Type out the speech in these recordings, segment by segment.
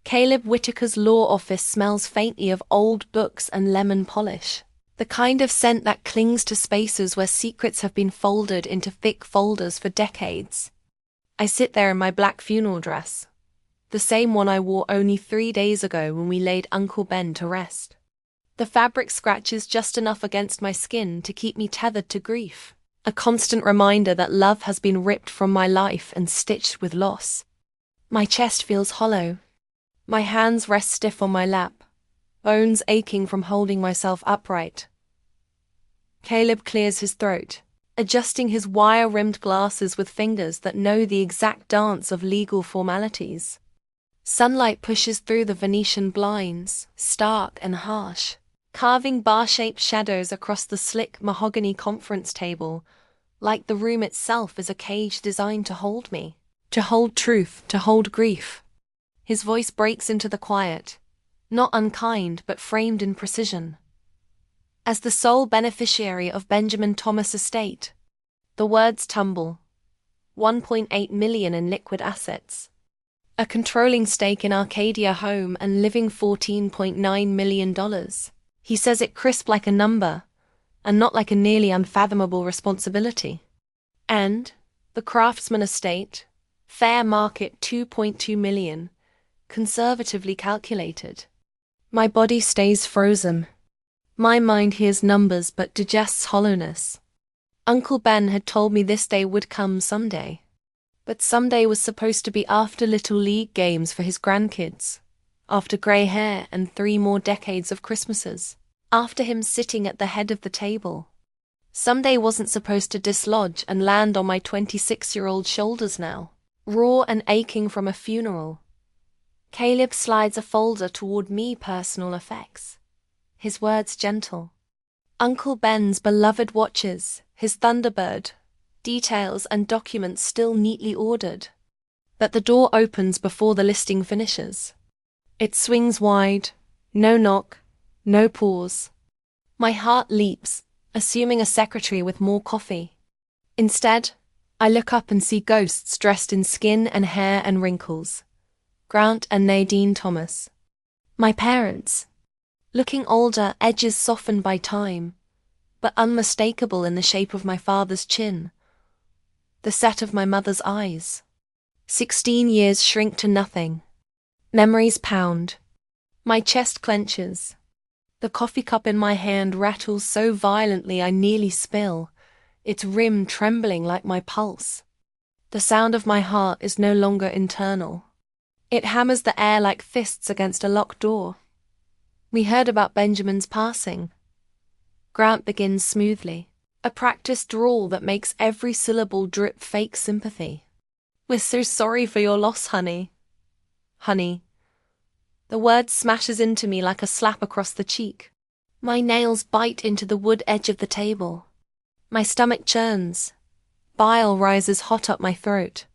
Caleb Whitaker's law office smells faintly of old books and lemon polish. The kind of scent that clings to spaces where secrets have been folded into thick folders for decades. I sit there in my black funeral dress, the same one I wore only 3 days ago when we laid Uncle Ben to rest. The fabric scratches just enough against my skin to keep me tethered to grief, a constant reminder that love has been ripped from my life and stitched with loss. My chest feels hollow. My hands rest stiff on my lap, bones aching from holding myself upright. Caleb clears his throat, adjusting his wire-rimmed glasses with fingers that know the exact dance of legal formalities. Sunlight pushes through the Venetian blinds, stark and harsh, carving bar-shaped shadows across the slick mahogany conference table, like the room itself is a cage designed to hold me, to hold truth, to hold grief. His voice breaks into the quiet, not unkind but framed in precision. As the sole beneficiary of Benjamin Thomas' estate, the words tumble. 1.8 million in liquid assets. A controlling stake in Arcadia Home and living $14.9 million. He says it crisp like a number, and not like a nearly unfathomable responsibility. And the Craftsman estate, fair market 2.2 million, conservatively calculated. My body stays frozen. My mind hears numbers but digests hollowness. Uncle Ben had told me this day would come someday. But someday was supposed to be after Little League games for his grandkids, after grey hair and 3 more decades of Christmases, after him sitting at the head of the table. Someday wasn't supposed to dislodge and land on my 26-year-old shoulders now, raw and aching from a funeral. Caleb slides a folder toward me, personal effects. His words gentle. Uncle Ben's beloved watches, his Thunderbird, details and documents still neatly ordered. But the door opens before the listing finishes. It swings wide, no knock, no pause. My heart leaps, assuming a secretary with more coffee. Instead, I look up and see ghosts dressed in skin and hair and wrinkles. Grant and Nadine Thomas. My parents. Looking older, edges softened by time, but unmistakable in the shape of my father's chin. The set of my mother's eyes. 16 years shrink to nothing. Memories pound. My chest clenches. The coffee cup in my hand rattles so violently I nearly spill, its rim trembling like my pulse. The sound of my heart is no longer internal. It hammers the air like fists against a locked door. We heard about Benjamin's passing. Grant begins smoothly, a practiced drawl that makes every syllable drip fake sympathy. We're so sorry for your loss, honey. Honey. The word smashes into me like a slap across the cheek. My nails bite into the wood edge of the table. My stomach churns. Bile rises hot up my throat.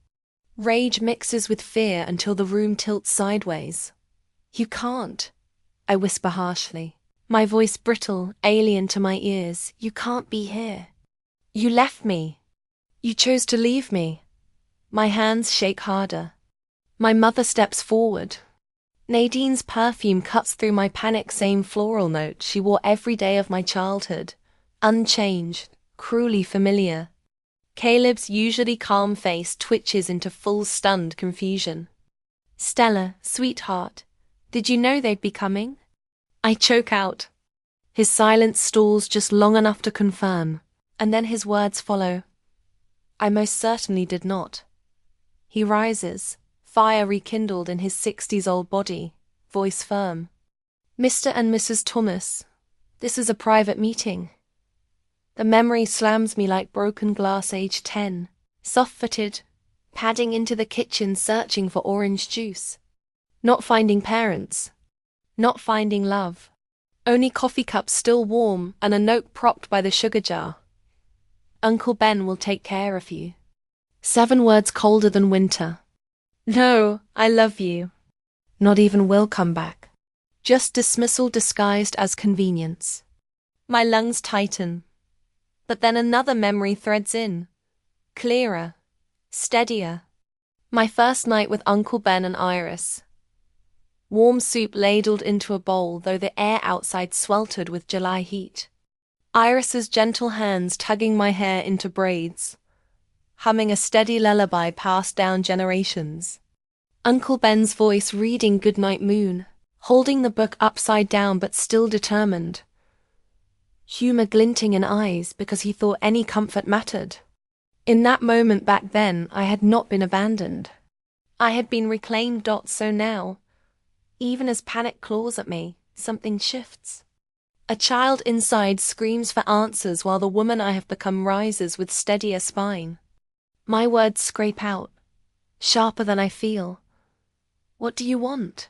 Rage mixes with fear until the room tilts sideways. You can't, I whisper harshly, my voice brittle, alien to my ears. You can't be here. You left me. You chose to leave me. My hands shake harder. My mother steps forward. Nadine's perfume cuts through my panic, same floral note she wore every day of my childhood, unchanged, cruelly familiar. Caleb's usually calm face twitches into full stunned confusion. Stella, sweetheart, did you know they'd be coming? I choke out. His silence stalls just long enough to confirm, and then his words follow. I most certainly did not. He rises, fire rekindled in his 60s-old body, voice firm. Mr. and Mrs. Thomas, this is a private meeting. The memory slams me like broken glass, age 10, soft-footed, padding into the kitchen searching for orange juice. Not finding parents. Not finding love. Only coffee cups still warm and a note propped by the sugar jar. Uncle Ben will take care of you. 7 words colder than winter. No, I love you. Not even will come back. Just dismissal disguised as convenience. My lungs tighten. But then another memory threads in. Clearer. Steadier. My first night with Uncle Ben and Iris. Warm soup ladled into a bowl, though the air outside sweltered with July heat. Iris's gentle hands tugging my hair into braids, humming a steady lullaby passed down generations. Uncle Ben's voice reading Goodnight Moon, holding the book upside down but still determined. Humor glinting in eyes because he thought any comfort mattered. In that moment back then, I had not been abandoned. I had been reclaimed. So now, even as panic claws at me, something shifts. A child inside screams for answers while the woman I have become rises with steadier spine. My words scrape out, sharper than I feel. What do you want?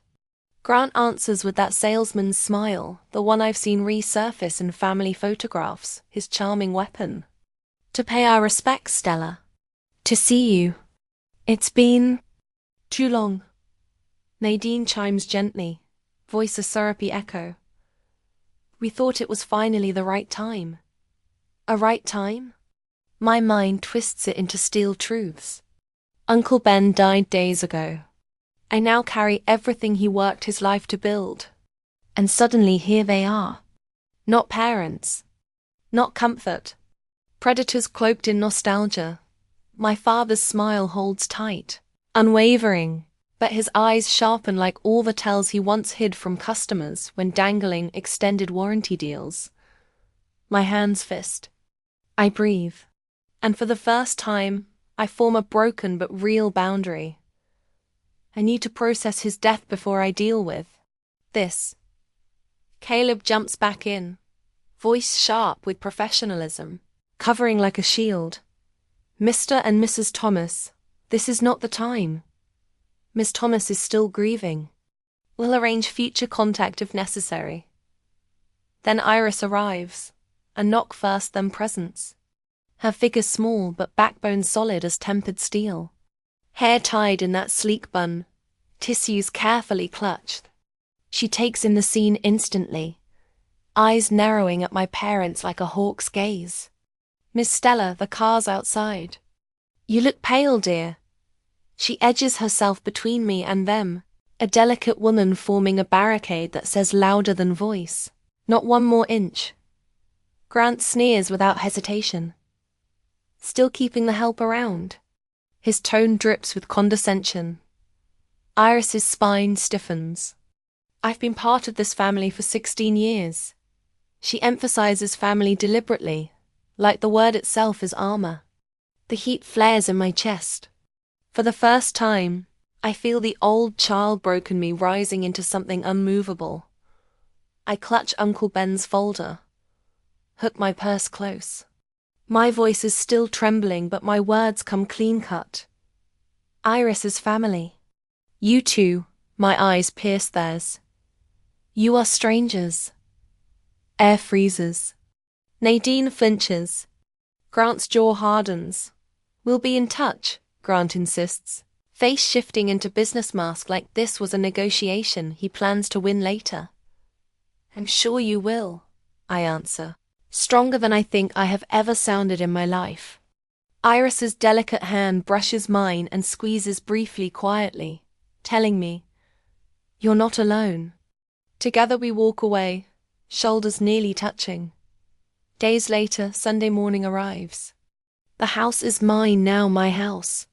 Grant answers with that salesman's smile, the one I've seen resurface in family photographs, his charming weapon. To pay our respects, Stella. To see you. It's been too long. Nadine chimes gently, voice a syrupy echo. We thought it was finally the right time. A right time? My mind twists it into steel truths. Uncle Ben died days ago. I now carry everything he worked his life to build. And suddenly here they are. Not parents. Not comfort. Predators cloaked in nostalgia. My father's smile holds tight, unwavering, but his eyes sharpen like all the tells he once hid from customers when dangling extended warranty deals. My hands fist. I breathe. And for the first time, I form a broken but real boundary. I need to process his death before I deal with this. Caleb jumps back in, voice sharp with professionalism, covering like a shield. Mr. and Mrs. Thomas, this is not the time. Miss Thomas is still grieving. We'll arrange future contact if necessary. Then Iris arrives, a knock first, then presence. Her figure small but backbone solid as tempered steel. Hair tied in that sleek bun, tissues carefully clutched. She takes in the scene instantly, eyes narrowing at my parents like a hawk's gaze. Miss Stella, the car's outside. You look pale, dear. She edges herself between me and them, a delicate woman forming a barricade that says louder than voice. Not one more inch. Grant sneers without hesitation. Still keeping the help around. His tone drips with condescension. Iris's spine stiffens. I've been part of this family for 16 years. She emphasizes family deliberately, like the word itself is armor. The heat flares in my chest. For the first time, I feel the old child broke in me rising into something unmovable. I clutch Uncle Ben's folder, hook my purse close. My voice is still trembling, but my words come clean-cut. Iris's family. You two, my eyes pierce theirs. You are strangers. Air freezes. Nadine flinches. Grant's jaw hardens. We'll be in touch, Grant insists, face shifting into business mask like this was a negotiation he plans to win later. I'm sure you will, I answer. Stronger than I think I have ever sounded in my life. Iris's delicate hand brushes mine and squeezes briefly, quietly, telling me, you're not alone. Together we walk away, shoulders nearly touching. Days later, Sunday morning arrives. The house is mine now, my house.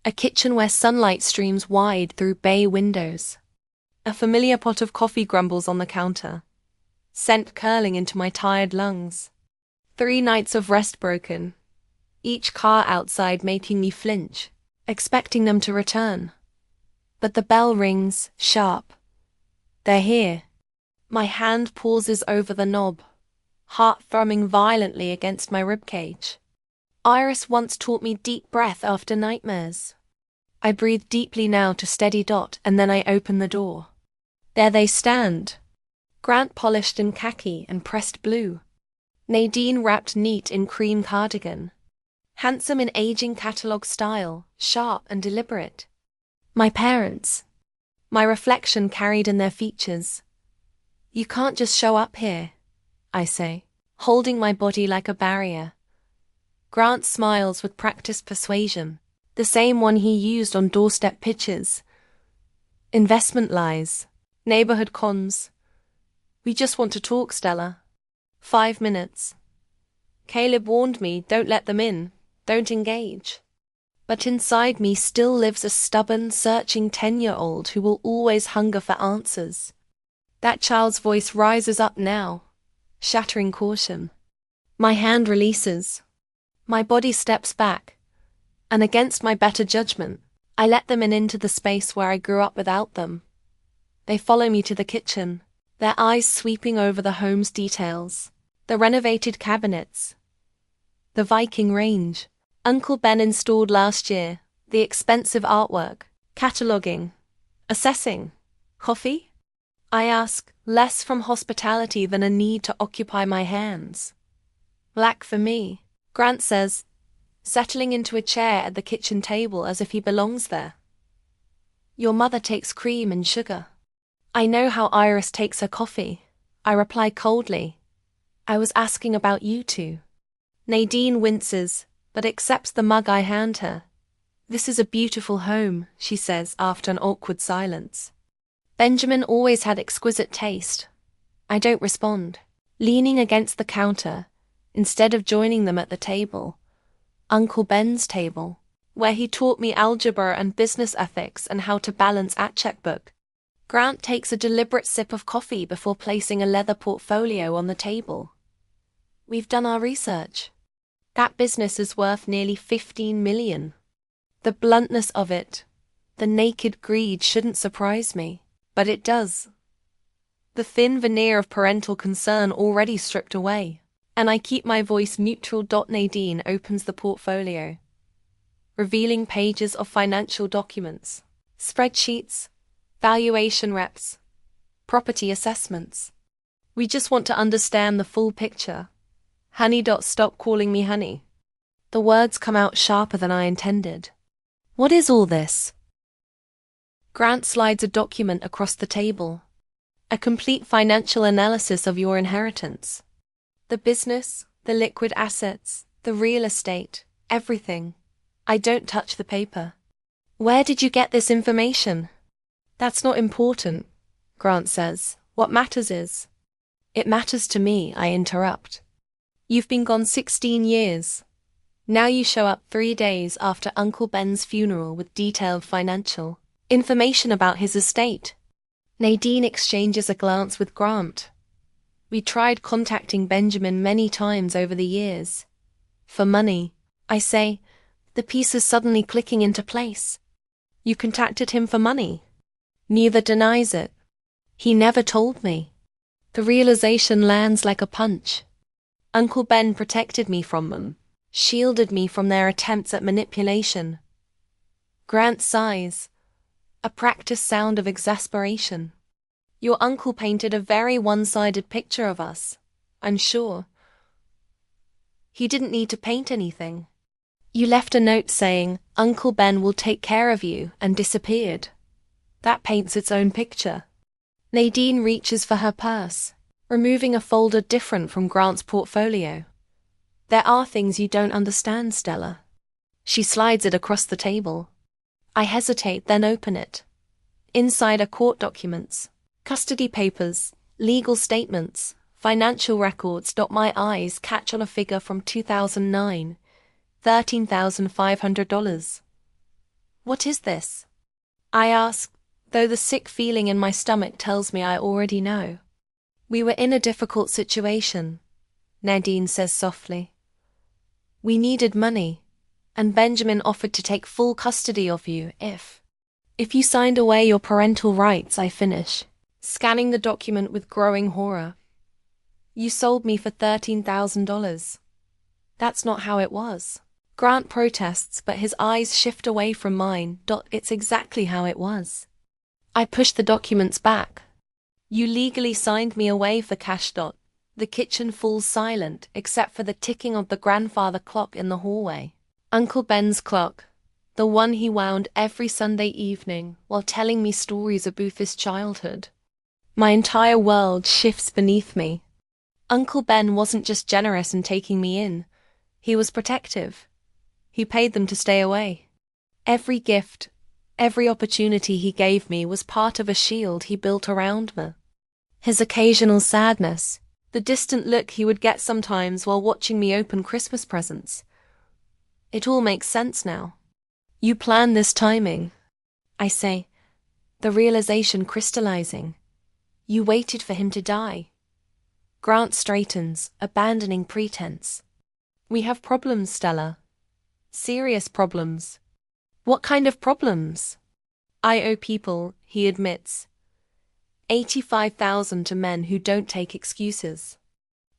A kitchen where sunlight streams wide through bay windows. A familiar pot of coffee grumbles on the counter, scent curling into my tired lungs. 3 nights of rest broken, each car outside making me flinch, expecting them to return. But the bell rings, sharp. They're here. My hand pauses over the knob, heart thrumming violently against my ribcage. Iris once taught me deep breath after nightmares. I breathe deeply now to steady Dot, and then I open the door. There they stand. Grant polished in khaki and pressed blue. Nadine wrapped neat in cream cardigan. Handsome in aging catalogue style, sharp and deliberate. My parents. My reflection carried in their features. You can't just show up here, I say, holding my body like a barrier. Grant smiles with practiced persuasion, the same one he used on doorstep pitches. Investment lies, Neighborhood cons. We just want to talk, Stella. 5 minutes. Caleb warned me, don't let them in, don't engage. But inside me still lives a stubborn, searching 10-year-old who will always hunger for answers. That child's voice rises up now, shattering caution. My hand releases. My body steps back, and against my better judgment, I let them in into the space where I grew up without them. They follow me to the kitchen, their eyes sweeping over the home's details, the renovated cabinets, the Viking range Uncle Ben installed last year, the expensive artwork, cataloguing, assessing. Coffee? I ask, less from hospitality than a need to occupy my hands. Black for me, Grant says, settling into a chair at the kitchen table as if he belongs there. Your mother takes cream and sugar. I know how Iris takes her coffee. I reply coldly. I was asking about you two. Nadine winces, but accepts the mug I hand her. This is a beautiful home, she says after an awkward silence. Benjamin always had exquisite taste. I don't respond. Leaning against the counter, instead of joining them at the table, Uncle Ben's table, where he taught me algebra and business ethics and how to balance at checkbook, Grant takes a deliberate sip of coffee before placing a leather portfolio on the table. We've done our research. That business is worth nearly $15 million. The bluntness of it, the naked greed shouldn't surprise me, but it does. The thin veneer of parental concern already stripped away, and I keep my voice neutral. Nadine opens the portfolio, revealing pages of financial documents, spreadsheets, valuation reps, property assessments. We just want to understand the full picture. Honey. Stop calling me honey. The words come out sharper than I intended. What is all this? Grant slides a document across the table. A complete financial analysis of your inheritance. The business, the liquid assets, the real estate, everything. I don't touch the paper. Where did you get this information? That's not important, Grant says. What matters is. It matters to me, I interrupt. You've been gone 16 years. Now you show up 3 days after Uncle Ben's funeral with detailed financial information about his estate. Nadine exchanges a glance with Grant. We tried contacting Benjamin many times over the years. For money, I say, the pieces suddenly clicking into place. You contacted him for money. Neither denies it. He never told me. The realization lands like a punch. Uncle Ben protected me from them, shielded me from their attempts at manipulation. Grant sighs, a practiced sound of exasperation. Your uncle painted a very one-sided picture of us, I'm sure. He didn't need to paint anything. You left a note saying, Uncle Ben will take care of you, and disappeared. That paints its own picture. Nadine reaches for her purse, removing a folder different from Grant's portfolio. There are things you don't understand, Stella. She slides it across the table. I hesitate, then open it. Inside are court documents, custody papers, legal statements, financial records. My eyes catch on a figure from 2009, $13,500. What is this? I ask, though the sick feeling in my stomach tells me I already know. We were in a difficult situation, Nadine says softly. We needed money, and Benjamin offered to take full custody of you if you signed away your parental rights. I finish, scanning the document with growing horror. You sold me for $13,000. That's not how it was. Grant protests, but his eyes shift away from mine. It's exactly how it was. I push the documents back. You legally signed me away for cash. The kitchen falls silent except for the ticking of the grandfather clock in the hallway. Uncle Ben's clock, the one he wound every Sunday evening while telling me stories about his childhood. My entire world shifts beneath me. Uncle Ben wasn't just generous in taking me in. He was protective. He paid them to stay away. Every gift, Every opportunity he gave me was part of a shield he built around me. His occasional sadness, the distant look he would get sometimes while watching me open Christmas presents. It all makes sense now. You planned this timing, I say, the realization crystallizing. You waited for him to die. Grant straightens, abandoning pretense. We have problems, Stella. Serious problems. What kind of problems? I owe people, he admits. 85,000 to men who don't take excuses.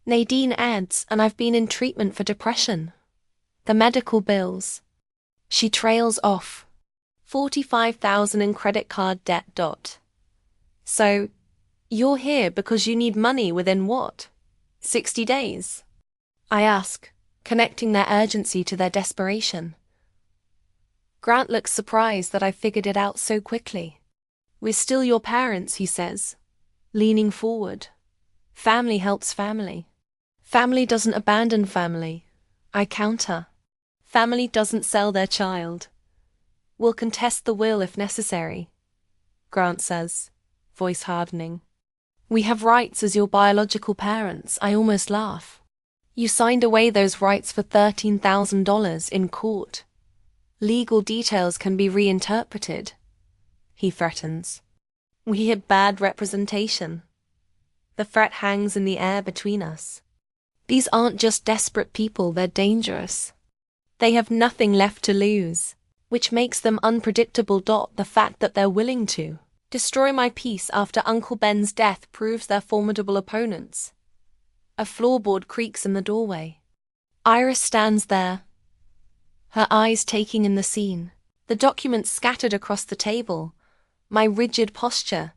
Nadine adds, and I've been in treatment for depression. The medical bills. She trails off. 45,000 in credit card debt. So, you're here because you need money within what? 60 days? I ask, connecting their urgency to their desperation. Grant looks surprised that I figured it out so quickly. We're still your parents, he says, leaning forward. Family helps family. Family doesn't abandon family, I counter. Family doesn't sell their child. We'll contest the will if necessary, Grant says, voice hardening. We have rights as your biological parents, I almost laugh. You signed away those rights for $13,000 in court. Legal details can be reinterpreted, he threatens. We had bad representation. The threat hangs in the air between us. These aren't just desperate people, they're dangerous. They have nothing left to lose, which makes them unpredictable. The fact that they're willing to destroy my peace after Uncle Ben's death proves they're formidable opponents. A floorboard creaks in the doorway. Iris stands there, her eyes taking in the scene, the documents scattered across the table, my rigid posture,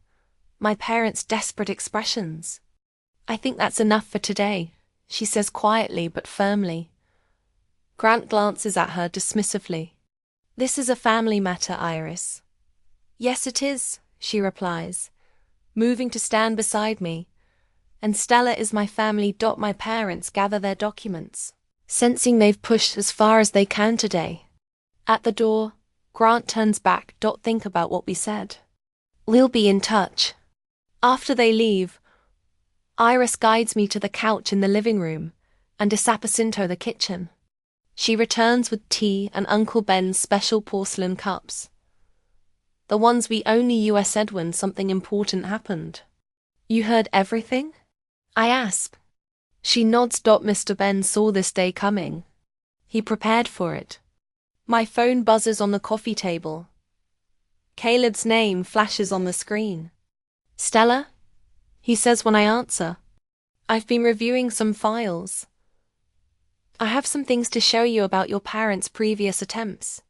my parents' desperate expressions. I think that's enough for today, she says quietly but firmly. Grant glances at her dismissively. This is a family matter, Iris. Yes, it is, she replies, moving to stand beside me. And Stella is my family. My parents gather their documents, sensing they've pushed as far as they can today. At the door, Grant turns back. Think about what we said. We'll be in touch. After they leave, Iris guides me to the couch in the living room and Desapacinto the kitchen. She returns with tea and Uncle Ben's special porcelain cups. The ones we only you said when something important happened. You heard everything? I ask. She nods. Mr. Ben saw this day coming. He prepared for it. My phone buzzes on the coffee table. Caleb's name flashes on the screen. Stella? He says when I answer. I've been reviewing some files. I have some things to show you about your parents' previous attempts.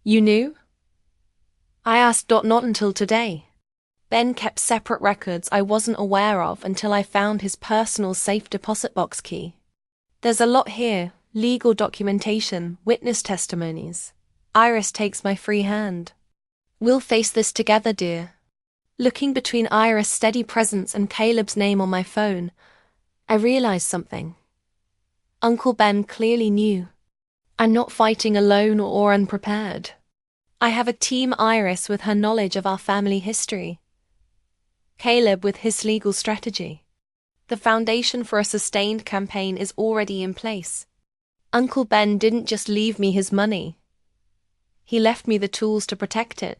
You knew? I asked. Not until today. Ben kept separate records I wasn't aware of until I found his personal safe deposit box key. There's a lot here, legal documentation, witness testimonies. Iris takes my free hand. We'll face this together, dear. Looking between Iris' steady presence and Caleb's name on my phone, I realized something. Uncle Ben clearly knew. I'm not fighting alone or unprepared. I have a team. Iris with her knowledge of our family history. Caleb with his legal strategy. The foundation for a sustained campaign is already in place. Uncle Ben didn't just leave me his money. He left me the tools to protect it.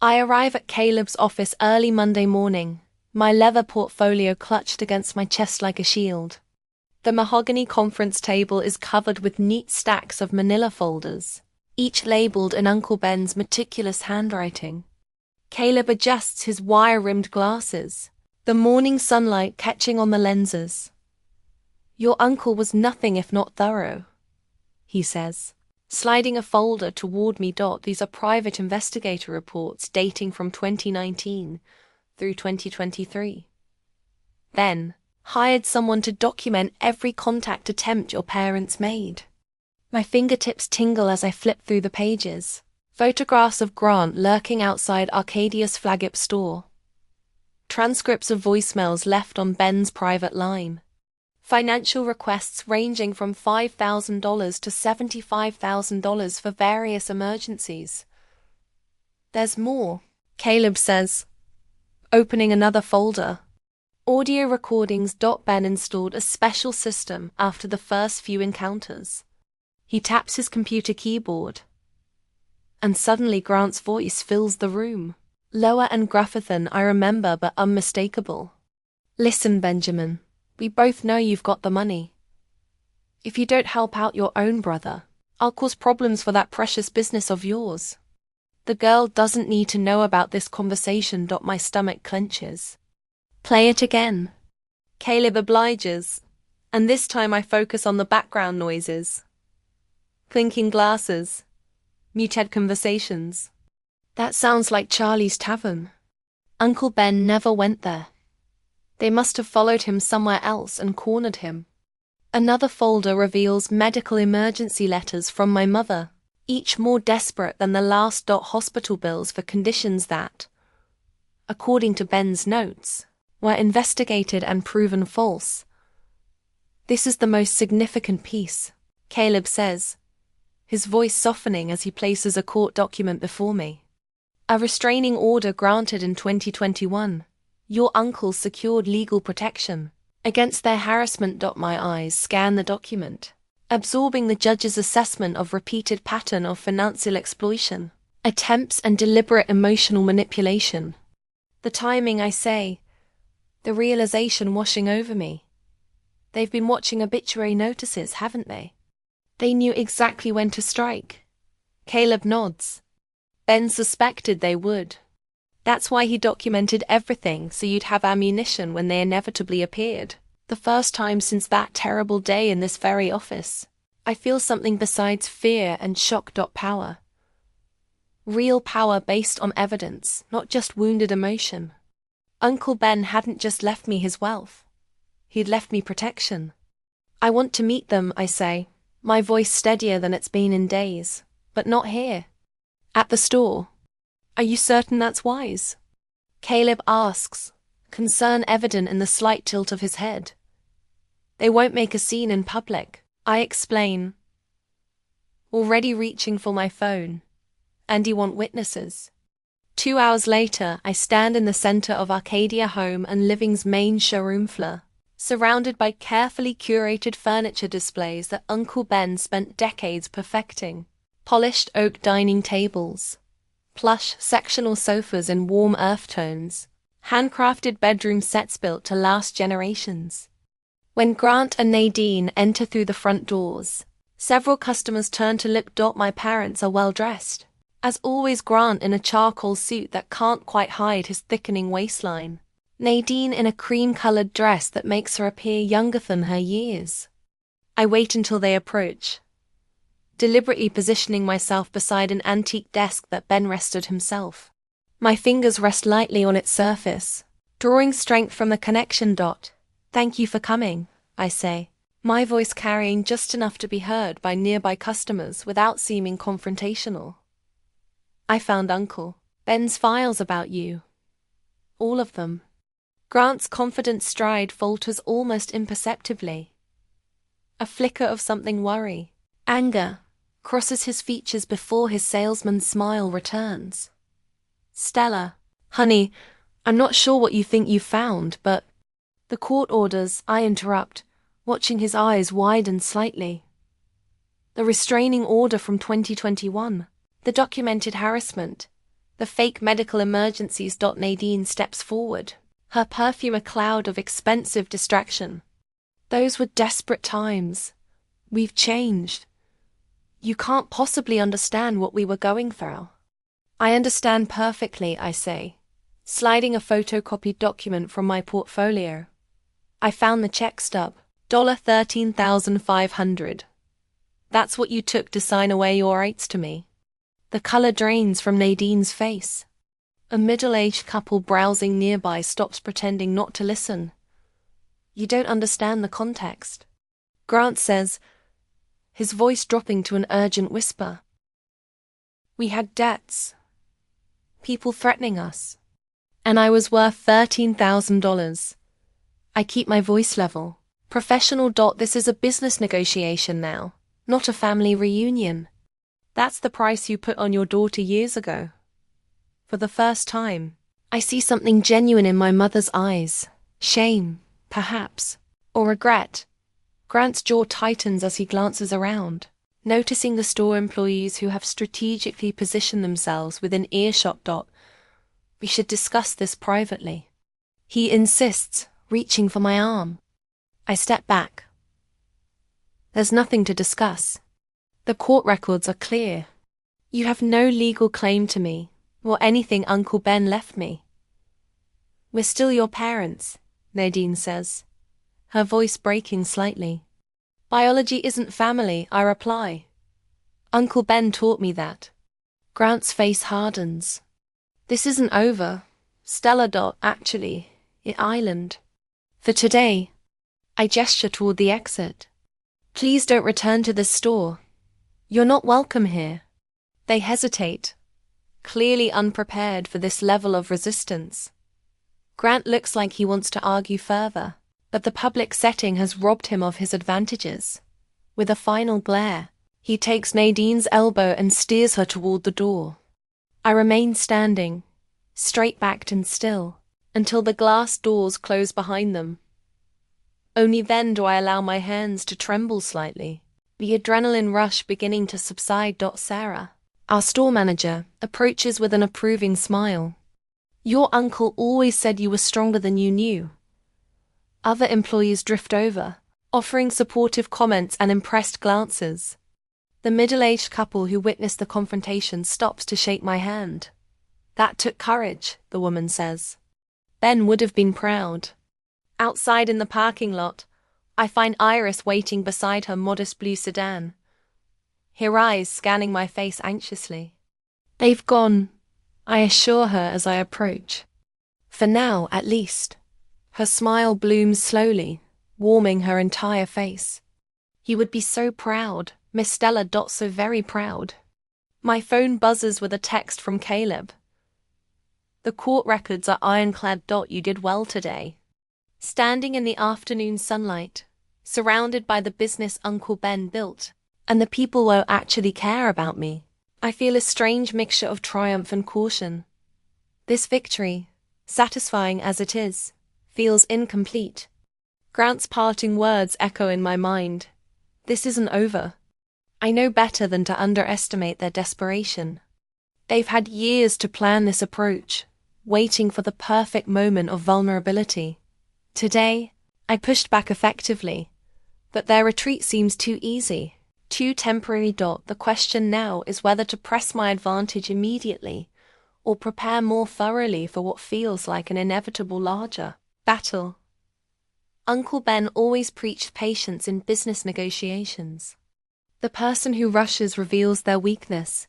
I arrive at Caleb's office early Monday morning, my leather portfolio clutched against my chest like a shield. The mahogany conference table is covered with neat stacks of manila folders, each labeled in Uncle Ben's meticulous handwriting. Caleb adjusts his wire-rimmed glasses, the morning sunlight catching on the lenses. Your uncle was nothing if not thorough, he says, sliding a folder toward me. These are private investigator reports dating from 2019 through 2023. Then, hired someone to document every contact attempt your parents made. My fingertips tingle as I flip through the pages. Photographs of Grant lurking outside Arcadia's flagship store. Transcripts of voicemails left on Ben's private line. Financial requests ranging from $5,000 to $75,000 for various emergencies. There's more, Caleb says, opening another folder. Audio recordings. Ben installed a special system after the first few encounters. He taps his computer keyboard, and suddenly Grant's voice fills the room. Lower and gruffer than I remember, but unmistakable. Listen, Benjamin, we both know you've got the money. If you don't help out your own brother, I'll cause problems for that precious business of yours. The girl doesn't need to know about this conversation. My stomach clenches. Play it again. Caleb obliges, and this time I focus on the background noises. Clinking glasses, muted conversations. That sounds like Charlie's Tavern. Uncle Ben never went there. They must have followed him somewhere else and cornered him. Another folder reveals medical emergency letters from my mother, each more desperate than the last. Hospital bills for conditions that, according to Ben's notes, were investigated and proven false. This is the most significant piece, Caleb says, his voice softening as he places a court document before me. A restraining order granted in 2021. Your uncle secured legal protection against their harassment. My eyes scan the document, absorbing the judge's assessment of repeated pattern of financial exploitation, attempts and deliberate emotional manipulation. The timing, I say, the realization washing over me. They've been watching obituary notices, haven't they? They knew exactly when to strike. Caleb nods. Ben suspected they would. That's why he documented everything, so you'd have ammunition when they inevitably appeared. The first time since that terrible day in this very office, I feel something besides fear and shock. Power. Real power based on evidence, not just wounded emotion. Uncle Ben hadn't just left me his wealth. He'd left me protection. I want to meet them, I say, my voice steadier than it's been in days, but not here. At the store. Are you certain that's wise? Caleb asks, concern evident in the slight tilt of his head. They won't make a scene in public, I explain. Already reaching for my phone. And you want witnesses. 2 hours later, I stand in the center of Arcadia Home and Living's main showroom floor, surrounded by carefully curated furniture displays that Uncle Ben spent decades perfecting. Polished oak dining tables, plush sectional sofas in warm earth tones, handcrafted bedroom sets built to last generations. When Grant and Nadine enter through the front doors, several customers turn to look. My parents are well dressed. As always, Grant in a charcoal suit that can't quite hide his thickening waistline. Nadine in a cream-colored dress that makes her appear younger than her years. I wait until they approach, deliberately positioning myself beside an antique desk that Ben rested himself. My fingers rest lightly on its surface, drawing strength from the connection. Thank you for coming, I say, my voice carrying just enough to be heard by nearby customers without seeming confrontational. I found Uncle Ben's files about you. All of them. Grant's confident stride falters almost imperceptibly. A flicker of something worry, anger, crosses his features before his salesman's smile returns. Stella, honey, I'm not sure what you think you found, but the court orders, I interrupt, watching his eyes widen slightly. The restraining order from 2021, the documented harassment, the fake medical emergencies. Nadine steps forward, her perfume a cloud of expensive distraction. Those were desperate times. We've changed. You can't possibly understand what we were going through. I understand perfectly, I say, sliding a photocopied document from my portfolio. I found the check stub, $13,500. That's what you took to sign away your rights to me. The color drains from Nadine's face. A middle-aged couple browsing nearby stops pretending not to listen. You don't understand the context. Grant says, his voice dropping to an urgent whisper. We had debts. People threatening us. And I was worth $13,000. I keep my voice level. Professional. This is a business negotiation now, not a family reunion. That's the price you put on your daughter years ago. For the first time, I see something genuine in my mother's eyes. Shame, perhaps, or regret. Grant's jaw tightens as he glances around, noticing the store employees who have strategically positioned themselves within earshot. We should discuss this privately. He insists, reaching for my arm. I step back. There's nothing to discuss. The court records are clear. You have no legal claim to me, or anything Uncle Ben left me. We're still your parents, Nadine says, her voice breaking slightly. Biology isn't family, I reply. Uncle Ben taught me that. Grant's face hardens. This isn't over. Stella. Actually, island. For today. I gesture toward the exit. Please don't return to this store. You're not welcome here. They hesitate, clearly unprepared for this level of resistance. Grant looks like he wants to argue further, but the public setting has robbed him of his advantages. With a final glare, he takes Nadine's elbow and steers her toward the door. I remain standing, straight-backed and still, until the glass doors close behind them. Only then do I allow my hands to tremble slightly, the adrenaline rush beginning to subside. Sarah, our store manager, approaches with an approving smile. Your uncle always said you were stronger than you knew. Other employees drift over, offering supportive comments and impressed glances. The middle-aged couple who witnessed the confrontation stops to shake my hand. That took courage, the woman says. Ben would have been proud. Outside in the parking lot, I find Iris waiting beside her modest blue sedan, her eyes scanning my face anxiously. They've gone, I assure her as I approach. For now, at least. Her smile blooms slowly, warming her entire face. You would be so proud, Miss Stella. So very proud. My phone buzzes with a text from Caleb. The court records are ironclad. You did well today. Standing in the afternoon sunlight, surrounded by the business Uncle Ben built, and the people who actually care about me, I feel a strange mixture of triumph and caution. This victory, satisfying as it is, feels incomplete. Grant's parting words echo in my mind. This isn't over. I know better than to underestimate their desperation. They've had years to plan this approach, waiting for the perfect moment of vulnerability. Today, I pushed back effectively, but their retreat seems too easy, too temporary. The question now is whether to press my advantage immediately, or prepare more thoroughly for what feels like an inevitable larger battle. Uncle Ben always preached patience in business negotiations. The person who rushes reveals their weakness.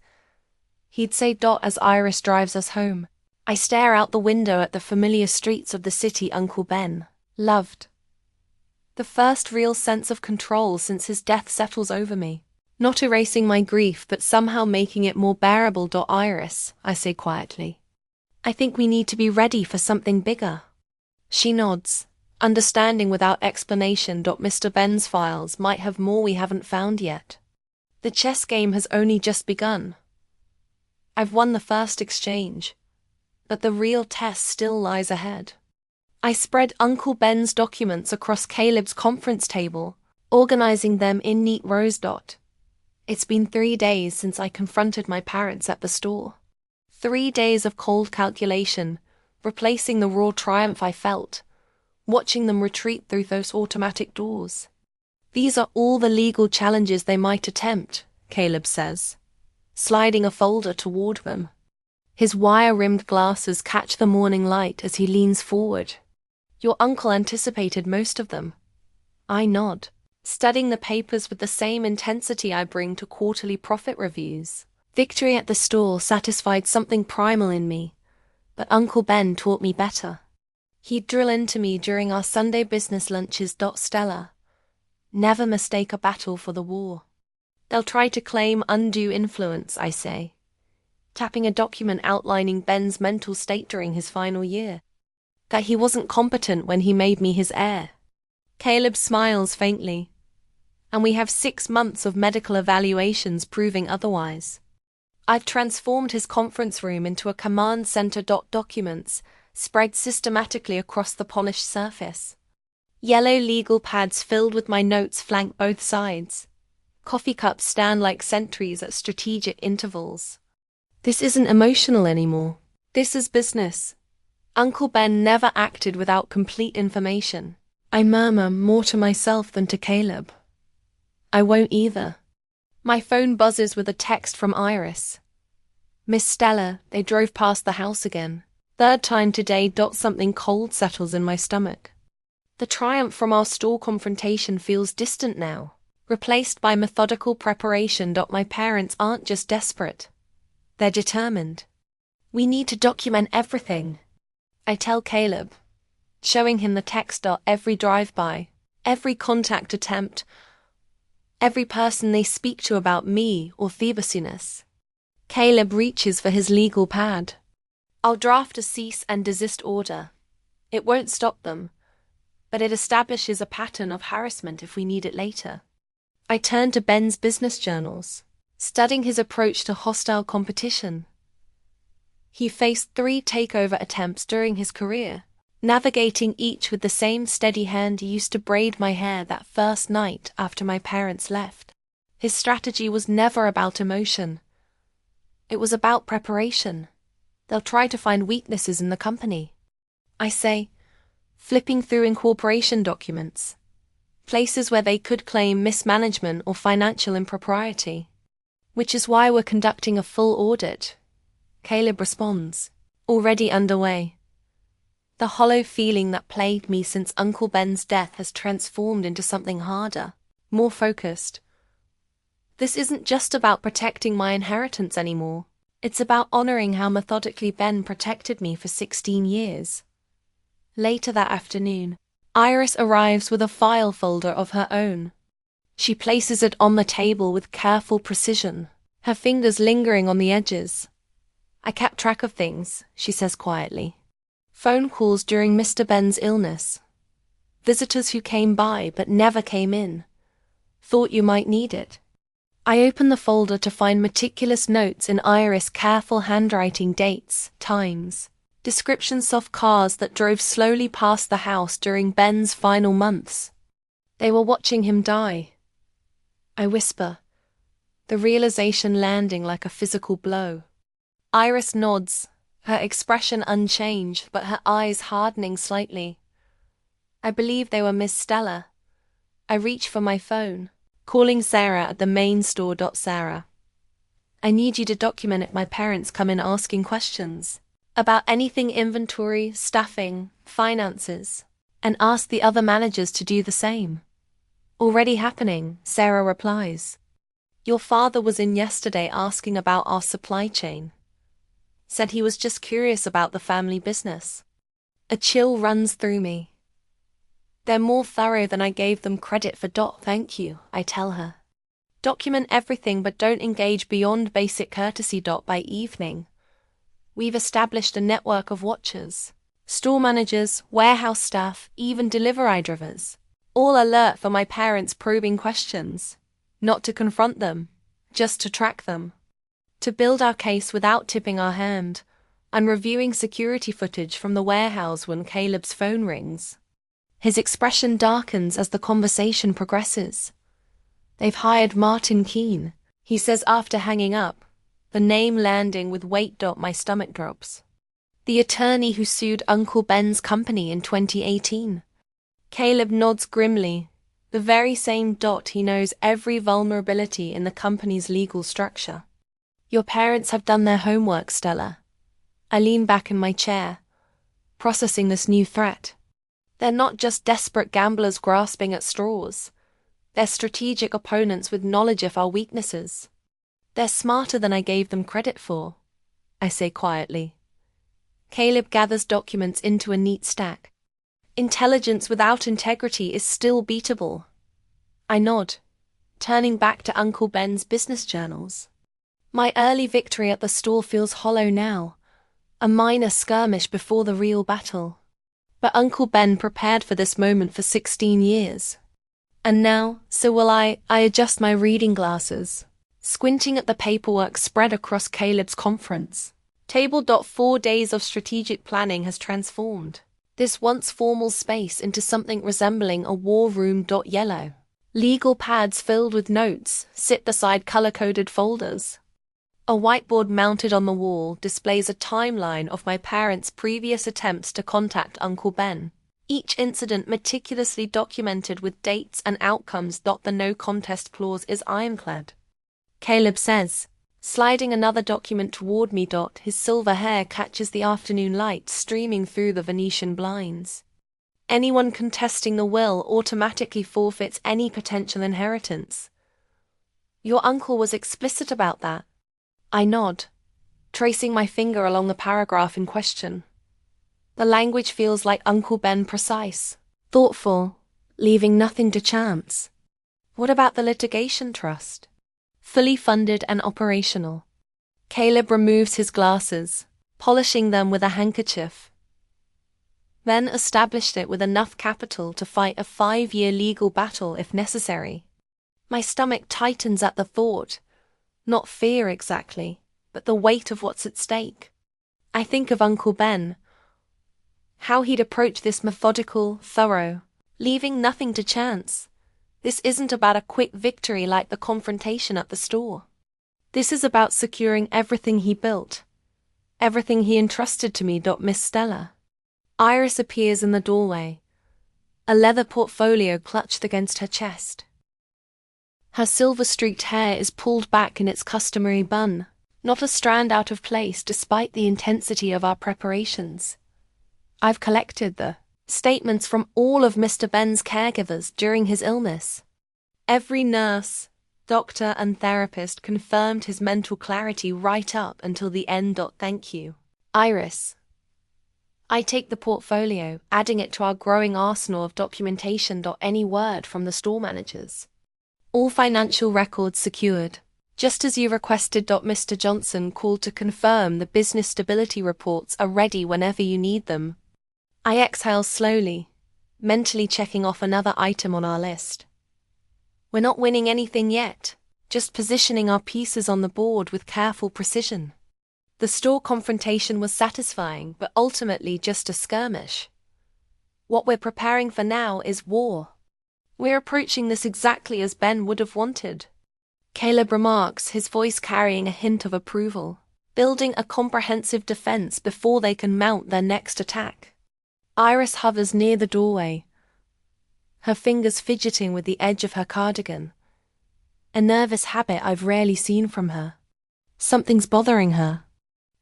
He'd say. As Iris drives us home, I stare out the window at the familiar streets of the city Uncle Ben loved. The first real sense of control since his death settles over me, not erasing my grief but somehow making it more bearable. Iris, I say quietly, I think we need to be ready for something bigger. She nods, understanding without explanation. Mr. Ben's files might have more we haven't found yet. The chess game has only just begun. I've won the first exchange, but the real test still lies ahead. I spread Uncle Ben's documents across Caleb's conference table, organizing them in neat rows. It's been 3 days since I confronted my parents at the store. 3 days of cold calculation, replacing the raw triumph I felt, watching them retreat through those automatic doors. These are all the legal challenges they might attempt, Caleb says, sliding a folder toward them. His wire-rimmed glasses catch the morning light as he leans forward. Your uncle anticipated most of them. I nod, studying the papers with the same intensity I bring to quarterly profit reviews. Victory at the store satisfied something primal in me, but Uncle Ben taught me better. He'd drill into me during our Sunday business lunches. Stella, never mistake a battle for the war. They'll try to claim undue influence, I say, tapping a document outlining Ben's mental state during his final year. That he wasn't competent when he made me his heir. Caleb smiles faintly. And we have 6 months of medical evaluations proving otherwise. I've transformed his conference room into a command center. Documents spread systematically across the polished surface. Yellow legal pads filled with my notes flank both sides. Coffee cups stand like sentries at strategic intervals. This isn't emotional anymore. This is business. Uncle Ben never acted without complete information. I murmur more to myself than to Caleb. I won't either. My phone buzzes with a text from Iris. Miss Stella, they drove past the house again. Third time today. Something cold settles in my stomach. The triumph from our store confrontation feels distant now, replaced by methodical preparation. My parents aren't just desperate. They're determined. We need to document everything, I tell Caleb, showing him the text. Every drive-by, every contact attempt, every person they speak to about me or Phoebusiness. Caleb reaches for his legal pad. I'll draft a cease and desist order. It won't stop them, but it establishes a pattern of harassment if we need it later. I turn to Ben's business journals, studying his approach to hostile competition. He faced 3 takeover attempts during his career, navigating each with the same steady hand he used to braid my hair that first night after my parents left. His strategy was never about emotion. It was about preparation. They'll try to find weaknesses in the company, I say, flipping through incorporation documents, places where they could claim mismanagement or financial impropriety. Which is why we're conducting a full audit, Caleb responds, already underway. The hollow feeling that plagued me since Uncle Ben's death has transformed into something harder, more focused. This isn't just about protecting my inheritance anymore. It's about honoring how methodically Ben protected me for 16 years. Later that afternoon, Iris arrives with a file folder of her own. She places it on the table with careful precision, her fingers lingering on the edges. I kept track of things, she says quietly. Phone calls during Mr. Ben's illness. Visitors who came by but never came in. Thought you might need it. I open the folder to find meticulous notes in Iris' careful handwriting, dates, times, descriptions of cars that drove slowly past the house during Ben's final months. They were watching him die. I whisper, the realization landing like a physical blow. Iris nods, her expression unchanged but her eyes hardening slightly. I believe they were Miss Stella. I reach for my phone, calling Sarah at the main store. Sarah, I need you to document it. My parents come in asking questions about anything inventory, staffing, finances, and ask the other managers to do the same. Already happening, Sarah replies. Your father was in yesterday asking about our supply chain. Said he was just curious about the family business. A chill runs through me. They're more thorough than I gave them credit for. Thank you, I tell her. Document everything but don't engage beyond basic courtesy. By evening, we've established a network of watchers, store managers, warehouse staff, even delivery drivers, all alert for my parents' probing questions. Not to confront them, just to track them. To build our case without tipping our hand, I'm reviewing security footage from the warehouse when Caleb's phone rings. His expression darkens as the conversation progresses. They've hired Martin Keene, he says after hanging up, the name landing with weight. My stomach drops. The attorney who sued Uncle Ben's company in 2018. Caleb nods grimly, the very same. He knows every vulnerability in the company's legal structure. Your parents have done their homework, Stella. I lean back in my chair, processing this new threat. They're not just desperate gamblers grasping at straws. They're strategic opponents with knowledge of our weaknesses. They're smarter than I gave them credit for, I say quietly. Caleb gathers documents into a neat stack. Intelligence without integrity is still beatable. I nod, turning back to Uncle Ben's business journals. My early victory at the store feels hollow now, a minor skirmish before the real battle. But Uncle Ben prepared for this moment for 16 years. And now, so will I adjust my reading glasses, squinting at the paperwork spread across Caleb's conference table. 4 days of strategic planning has transformed this once formal space into something resembling a war room. Yellow legal pads filled with notes sit beside color-coded folders. A whiteboard mounted on the wall displays a timeline of my parents' previous attempts to contact Uncle Ben, each incident meticulously documented with dates and outcomes. The no contest clause is ironclad, Caleb says, sliding another document toward me. His silver hair catches the afternoon light streaming through the Venetian blinds. Anyone contesting the will automatically forfeits any potential inheritance. Your uncle was explicit about that. I nod, tracing my finger along the paragraph in question. The language feels like Uncle Ben, precise, thoughtful, leaving nothing to chance. What about the litigation trust? Fully funded and operational. Caleb removes his glasses, polishing them with a handkerchief. Then established it with enough capital to fight a 5-year legal battle if necessary. My stomach tightens at the thought. Not fear exactly, but the weight of what's at stake. I think of Uncle Ben, how he'd approach this methodical, thorough, leaving nothing to chance. This isn't about a quick victory like the confrontation at the store. This is about securing everything he built, everything he entrusted to me. Miss Stella. Iris appears in the doorway, a leather portfolio clutched against her chest. Her silver-streaked hair is pulled back in its customary bun, not a strand out of place despite the intensity of our preparations. I've collected the statements from all of Mr. Ben's caregivers during his illness. Every nurse, doctor, and therapist confirmed his mental clarity right up until the end. Thank you, Iris. I take the portfolio, adding it to our growing arsenal of documentation. Any word from the store managers? All financial records secured, just as you requested. Mr. Johnson called to confirm the business stability reports are ready whenever you need them. I exhale slowly, mentally checking off another item on our list. We're not winning anything yet, just positioning our pieces on the board with careful precision. The store confrontation was satisfying, but ultimately just a skirmish. What we're preparing for now is war. We're approaching this exactly as Ben would have wanted, Caleb remarks, his voice carrying a hint of approval, building a comprehensive defense before they can mount their next attack. Iris hovers near the doorway, her fingers fidgeting with the edge of her cardigan, a nervous habit I've rarely seen from her. Something's bothering her.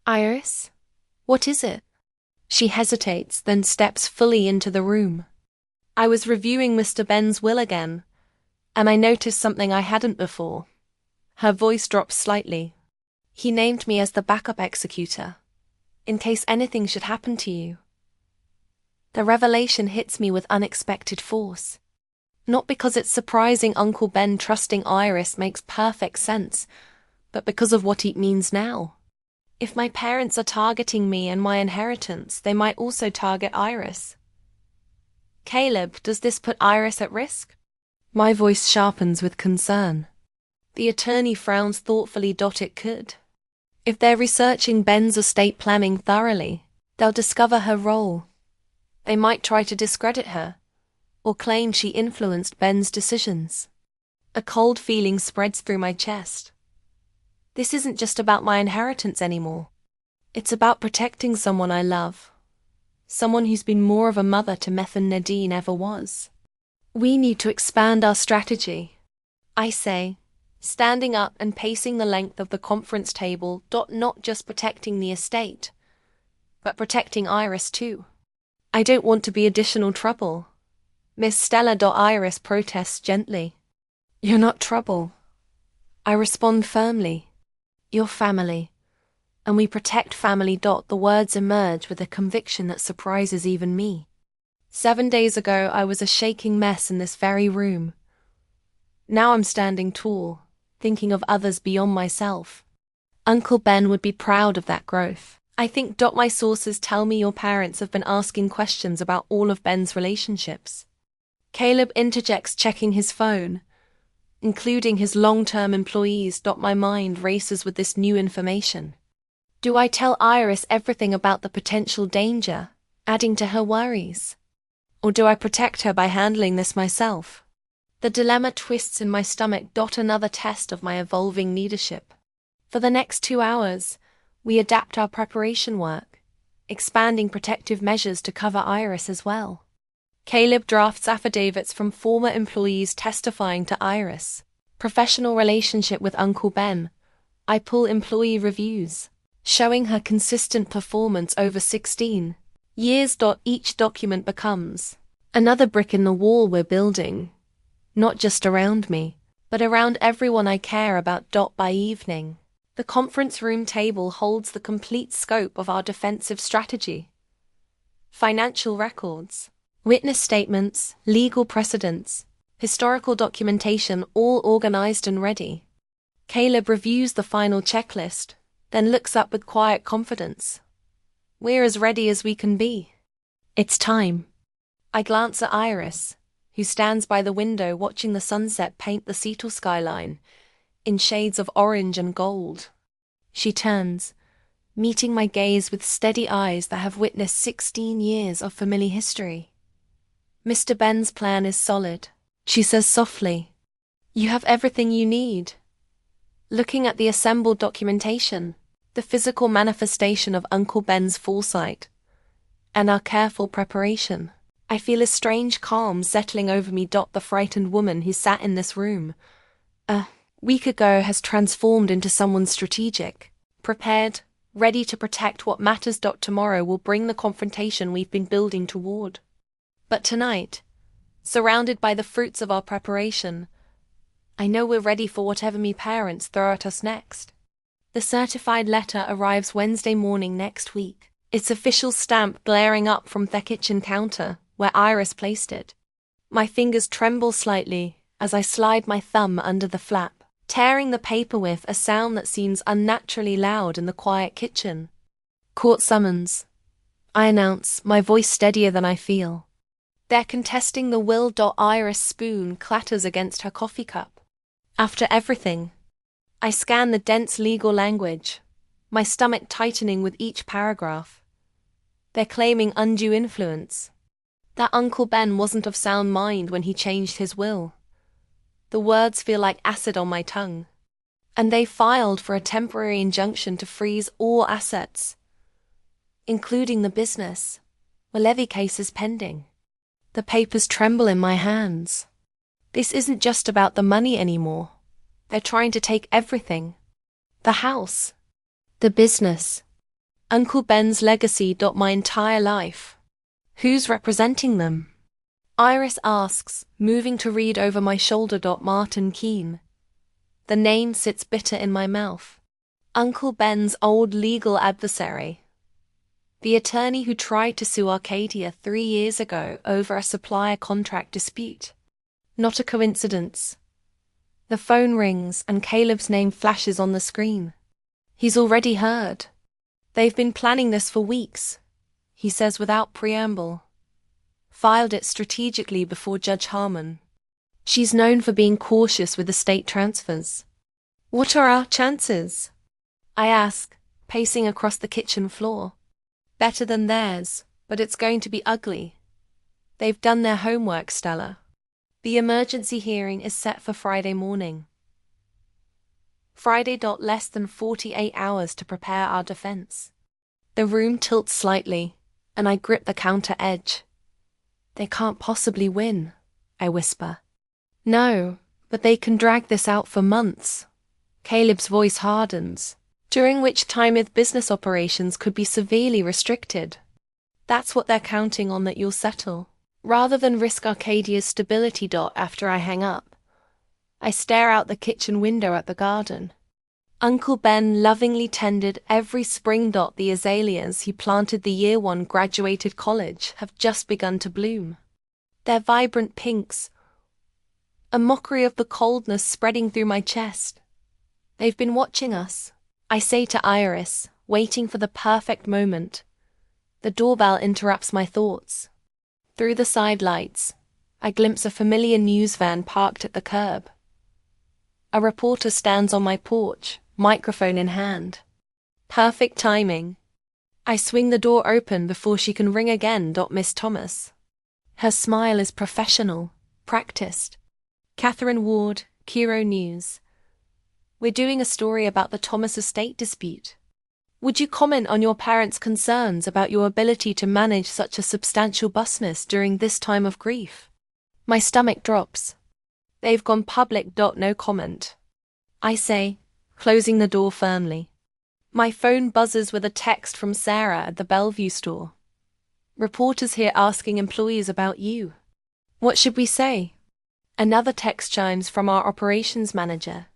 Iris? What is it? She hesitates, then steps fully into the room. I was reviewing Mr. Ben's will again, and I noticed something I hadn't before. Her voice drops slightly. He named me as the backup executor, in case anything should happen to you. The revelation hits me with unexpected force. Not because it's surprising Uncle Ben trusting Iris makes perfect sense, but because of what it means now. If my parents are targeting me and my inheritance, they might also target Iris. Caleb, does this put Iris at risk? My voice sharpens with concern. The attorney frowns thoughtfully. It could. If they're researching Ben's estate planning thoroughly, they'll discover her role. They might try to discredit her, or claim she influenced Ben's decisions. A cold feeling spreads through my chest. This isn't just about my inheritance anymore. It's about protecting someone I love. Someone who's been more of a mother to Meth and Nadine ever was. We need to expand our strategy, I say, standing up and pacing the length of the conference table. Not just protecting the estate, but protecting Iris too. I don't want to be additional trouble. Miss Stella. Iris protests gently. You're not trouble. I respond firmly. You're family. And we protect family. The words emerge with a conviction that surprises even me. 7 days ago, I was a shaking mess in this very room. Now I'm standing tall, thinking of others beyond myself. Uncle Ben would be proud of that growth. I think. My sources tell me your parents have been asking questions about all of Ben's relationships. Caleb interjects, checking his phone. including his long-term employees. My mind races with this new information. Do I tell Iris everything about the potential danger, adding to her worries? Or do I protect her by handling this myself? The dilemma twists in my stomach. Another test of my evolving leadership. For the next 2 hours, we adapt our preparation work, expanding protective measures to cover Iris as well. Caleb drafts affidavits from former employees testifying to Iris. Professional relationship with Uncle Ben. I pull employee reviews, showing her consistent performance over 16 years. Each document becomes another brick in the wall we're building, not just around me, but around everyone I care about. By evening, the conference room table holds the complete scope of our defensive strategy. Financial records, witness statements, legal precedents, historical documentation, all organized and ready. Caleb reviews the final checklist, then looks up with quiet confidence. We're as ready as we can be. It's time. I glance at Iris, who stands by the window watching the sunset paint the Seattle skyline in shades of orange and gold. She turns, meeting my gaze with steady eyes that have witnessed 16 years of familiar history. Mr. Ben's plan is solid, she says softly. You have everything you need. Looking at the assembled documentation, the physical manifestation of Uncle Ben's foresight, and our careful preparation, I feel a strange calm settling over me. The frightened woman who sat in this room a week ago has transformed into someone strategic, prepared, ready to protect what matters. Tomorrow will bring the confrontation we've been building toward. But tonight, surrounded by the fruits of our preparation, I know we're ready for whatever me parents throw at us next. The certified letter arrives Wednesday morning next week, its official stamp glaring up from the kitchen counter where Iris placed it. My fingers tremble slightly as I slide my thumb under the flap, tearing the paper with a sound that seems unnaturally loud in the quiet kitchen. Court summons, I announce, my voice steadier than I feel. They're contesting the will. Iris' spoon clatters against her coffee cup. After everything, I scan the dense legal language, my stomach tightening with each paragraph. They're claiming undue influence, that Uncle Ben wasn't of sound mind when he changed his will. The words feel like acid on my tongue. And they filed for a temporary injunction to freeze all assets, including the business, where levy case is pending. The papers tremble in my hands. This isn't just about the money anymore. They're trying to take everything. The house, the business, Uncle Ben's legacy. My entire life. Who's representing them? Iris asks, moving to read over my shoulder. Martin Keene. The name sits bitter in my mouth. Uncle Ben's old legal adversary. The attorney who tried to sue Arcadia 3 years ago over a supplier contract dispute. Not a coincidence. The phone rings and Caleb's name flashes on the screen. He's already heard. They've been planning this for weeks, he says without preamble. Filed it strategically before Judge Harmon. She's known for being cautious with estate transfers. What are our chances? I ask, pacing across the kitchen floor. Better than theirs, but it's going to be ugly. They've done their homework, Stella. The emergency hearing is set for Friday morning. Friday. Less than 48 hours to prepare our defense. The room tilts slightly, and I grip the counter edge. They can't possibly win, I whisper. No, but they can drag this out for months. Caleb's voice hardens, during which time his business operations could be severely restricted. That's what they're counting on, that you'll settle, rather than risk Arcadia's stability. After I hang up, I stare out the kitchen window at the garden. Uncle Ben lovingly tended every spring. The azaleas he planted the year one graduated college have just begun to bloom. Their vibrant pinks, a mockery of the coldness spreading through my chest. They've been watching us, I say to Iris, waiting for the perfect moment. The doorbell interrupts my thoughts. Through the side lights, I glimpse a familiar news van parked at the curb. A reporter stands on my porch, microphone in hand. Perfect timing. I swing the door open before she can ring again. Miss Thomas. Her smile is professional, practiced. Catherine Ward, Kiro News. We're doing a story about the Thomas estate dispute. Would you comment on your parents' concerns about your ability to manage such a substantial business during this time of grief? My stomach drops. They've gone public. No comment. I say, closing the door firmly. My phone buzzes with a text from Sarah at the Bellevue store. Reporters here asking employees about you. What should we say? Another text chimes from our operations manager.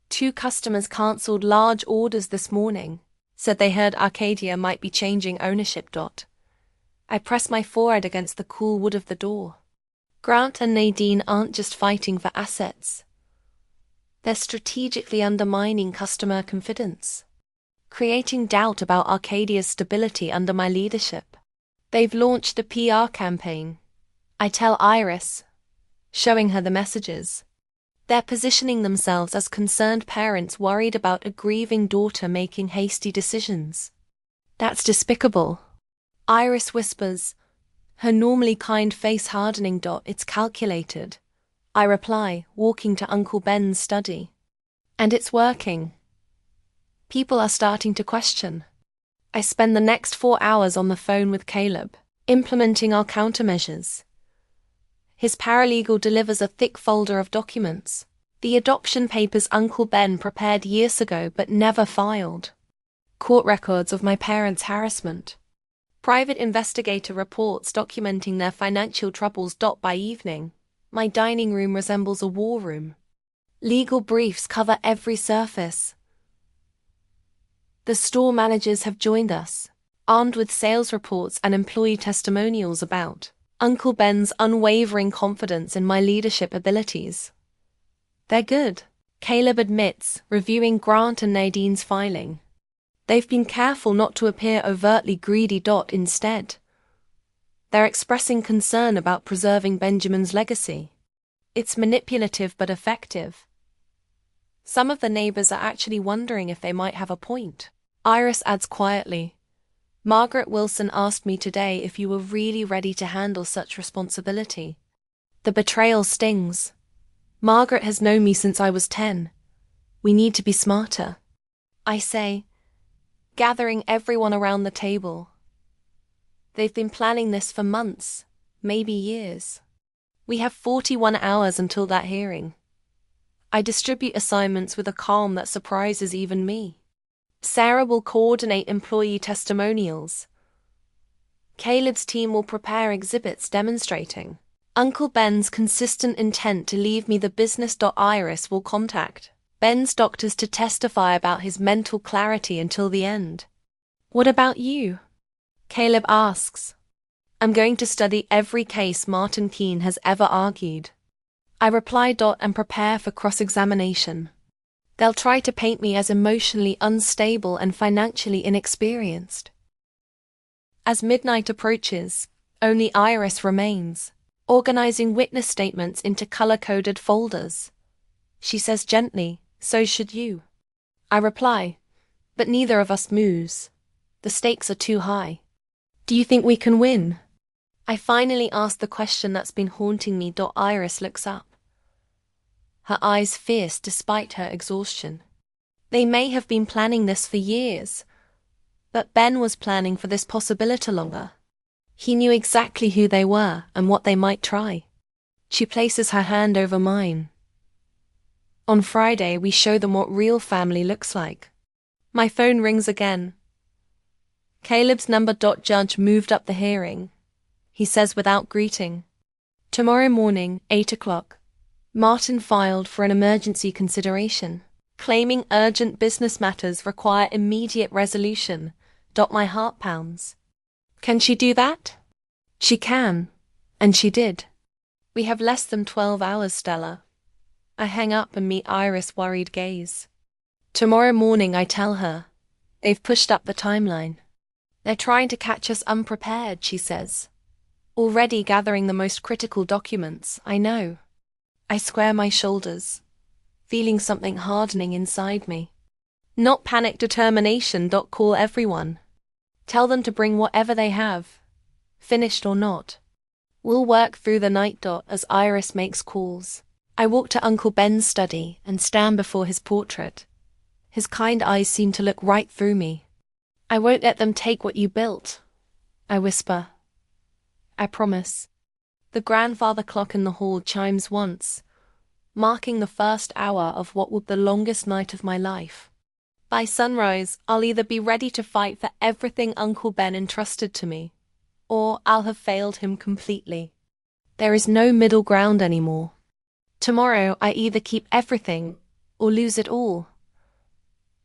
2 customers cancelled large orders this morning, said they heard Arcadia might be changing ownership. I press my forehead against the cool wood of the door. Grant and Nadine aren't just fighting for assets. They're strategically undermining customer confidence, creating doubt about Arcadia's stability under my leadership. They've launched a PR campaign. I tell Iris, showing her the messages. They're positioning themselves as concerned parents worried about a grieving daughter making hasty decisions. That's despicable. Iris whispers, her normally kind face hardening. It's calculated. I reply, walking to Uncle Ben's study. And it's working. People are starting to question. I spend the next 4 hours on the phone with Caleb, implementing our countermeasures. His paralegal delivers a thick folder of documents. The adoption papers Uncle Ben prepared years ago but never filed. Court records of my parents' harassment. Private investigator reports documenting their financial troubles. By evening, my dining room resembles a war room. Legal briefs cover every surface. The store managers have joined us, armed with sales reports and employee testimonials about Uncle Ben's unwavering confidence in my leadership abilities. They're good, Caleb admits, reviewing Grant and Nadine's filing. They've been careful not to appear overtly greedy. Instead, they're expressing concern about preserving Benjamin's legacy. It's manipulative but effective. Some of the neighbors are actually wondering if they might have a point. Iris adds quietly, Margaret Wilson asked me today if you were really ready to handle such responsibility. The betrayal stings. Margaret has known me since I was 10. We need to be smarter. I say, gathering everyone around the table. They've been planning this for months, maybe years. We have 41 hours until that hearing. I distribute assignments with a calm that surprises even me. Sarah will coordinate employee testimonials. Caleb's team will prepare exhibits demonstrating Uncle Ben's consistent intent to leave me the business. Iris will contact Ben's doctors to testify about his mental clarity until the end. What about you? Caleb asks. I'm going to study every case Martin Keene has ever argued. I reply. And prepare for cross-examination. They'll try to paint me as emotionally unstable and financially inexperienced. As midnight approaches, only Iris remains, organizing witness statements into color-coded folders. She says gently, so should you. I reply, but neither of us moves. The stakes are too high. Do you think we can win? I finally ask the question that's been haunting me. Iris looks up. Her eyes fierce despite her exhaustion. They may have been planning this for years, but Ben was planning for this possibility longer. He knew exactly who they were and what they might try. She places her hand over mine. On Friday, we show them what real family looks like. My phone rings again. Caleb's number. Judge moved up the hearing. He says without greeting. Tomorrow morning, 8 o'clock. Martin filed for an emergency consideration, claiming urgent business matters require immediate resolution. My heart pounds. Can she do that? She can, and she did. We have less than 12 hours, Stella. I hang up and meet Iris' worried gaze. Tomorrow morning, I tell her. They've pushed up the timeline. They're trying to catch us unprepared, she says. Already gathering the most critical documents, I know. I square my shoulders. feeling something hardening inside me. Not panic, determination. Call everyone. Tell them to bring whatever they have, finished or not. We'll work through the night. As Iris makes calls, I walk to Uncle Ben's study and stand before his portrait. His kind eyes seem to look right through me. I won't let them take what you built, I whisper. I promise. The grandfather clock in the hall chimes once, marking the first hour of what will be the longest night of my life. By sunrise, I'll either be ready to fight for everything Uncle Ben entrusted to me, or I'll have failed him completely. There is no middle ground anymore. Tomorrow, I either keep everything or lose it all.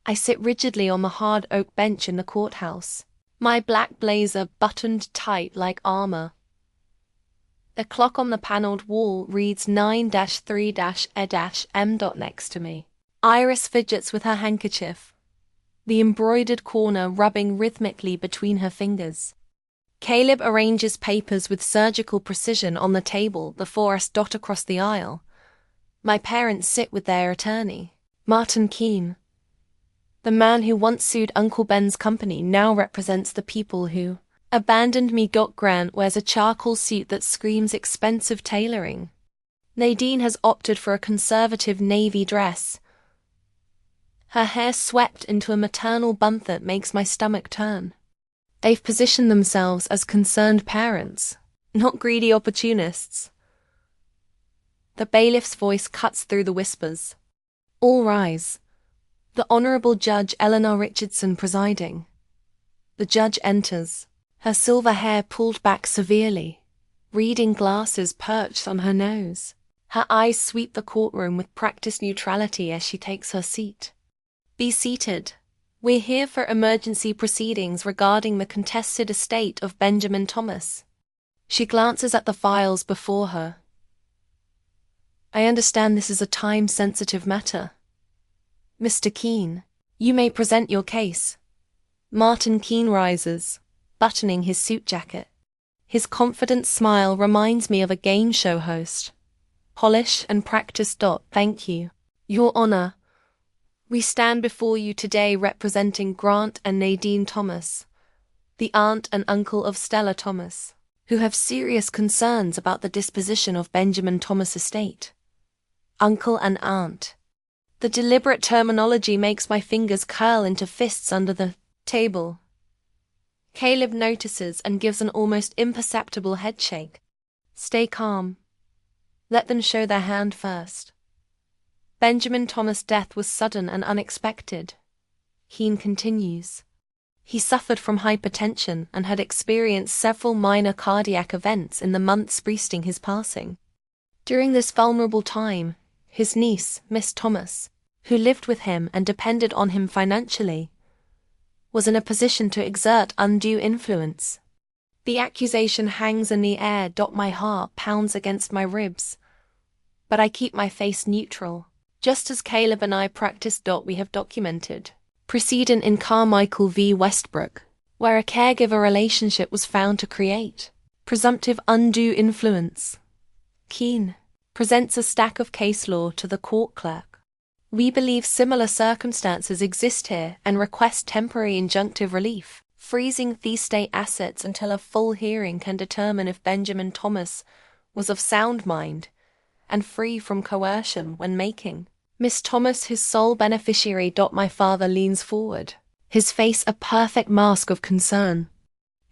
I sit rigidly on the hard oak bench in the courthouse, my black blazer buttoned tight like armor. The clock on the paneled wall reads 9-3-E-M. Next to me, Iris fidgets with her handkerchief, the embroidered corner rubbing rhythmically between her fingers. Caleb arranges papers with surgical precision on the table before us dot across the aisle. My parents sit with their attorney, Martin Keene. The man who once sued Uncle Ben's company now represents the people who abandoned me. Grant wears a charcoal suit that screams expensive tailoring. Nadine has opted for a conservative navy dress, her hair swept into a maternal bun that makes my stomach turn. They've positioned themselves as concerned parents, not greedy opportunists. The bailiff's voice cuts through the whispers. All rise. The Honourable Judge Eleanor Richardson presiding. The judge enters, her silver hair pulled back severely, reading glasses perched on her nose. Her eyes sweep the courtroom with practiced neutrality as she takes her seat. Be seated. We're here for emergency proceedings regarding the contested estate of Benjamin Thomas. She glances at the files before her. I understand this is a time-sensitive matter. Mr. Keene, you may present your case. Martin Keene rises, buttoning his suit jacket. His confident smile reminds me of a game show host. Polish and practice. Thank you, Your Honor. We stand before you today representing Grant and Nadine Thomas, the aunt and uncle of Stella Thomas, who have serious concerns about the disposition of Benjamin Thomas' estate. Uncle and aunt. The deliberate terminology makes my fingers curl into fists under the table. Caleb notices and gives an almost imperceptible headshake. Stay calm. Let them show their hand first. Benjamin Thomas' death was sudden and unexpected. Keene continues. He suffered from hypertension and had experienced several minor cardiac events in the months preceding his passing. During this vulnerable time, his niece, Miss Thomas, who lived with him and depended on him financially, was in a position to exert undue influence. The accusation hangs in the air. My heart pounds against my ribs, but I keep my face neutral. Just as Caleb and I practiced. We have documented precedent in Carmichael v. Westbrook, where a caregiver relationship was found to create presumptive undue influence. Keene presents a stack of case law to the court clerk. We believe similar circumstances exist here and request temporary injunctive relief, freezing the estate assets until a full hearing can determine if Benjamin Thomas was of sound mind and free from coercion when making Miss Thomas his sole beneficiary. My father leans forward, his face a perfect mask of concern.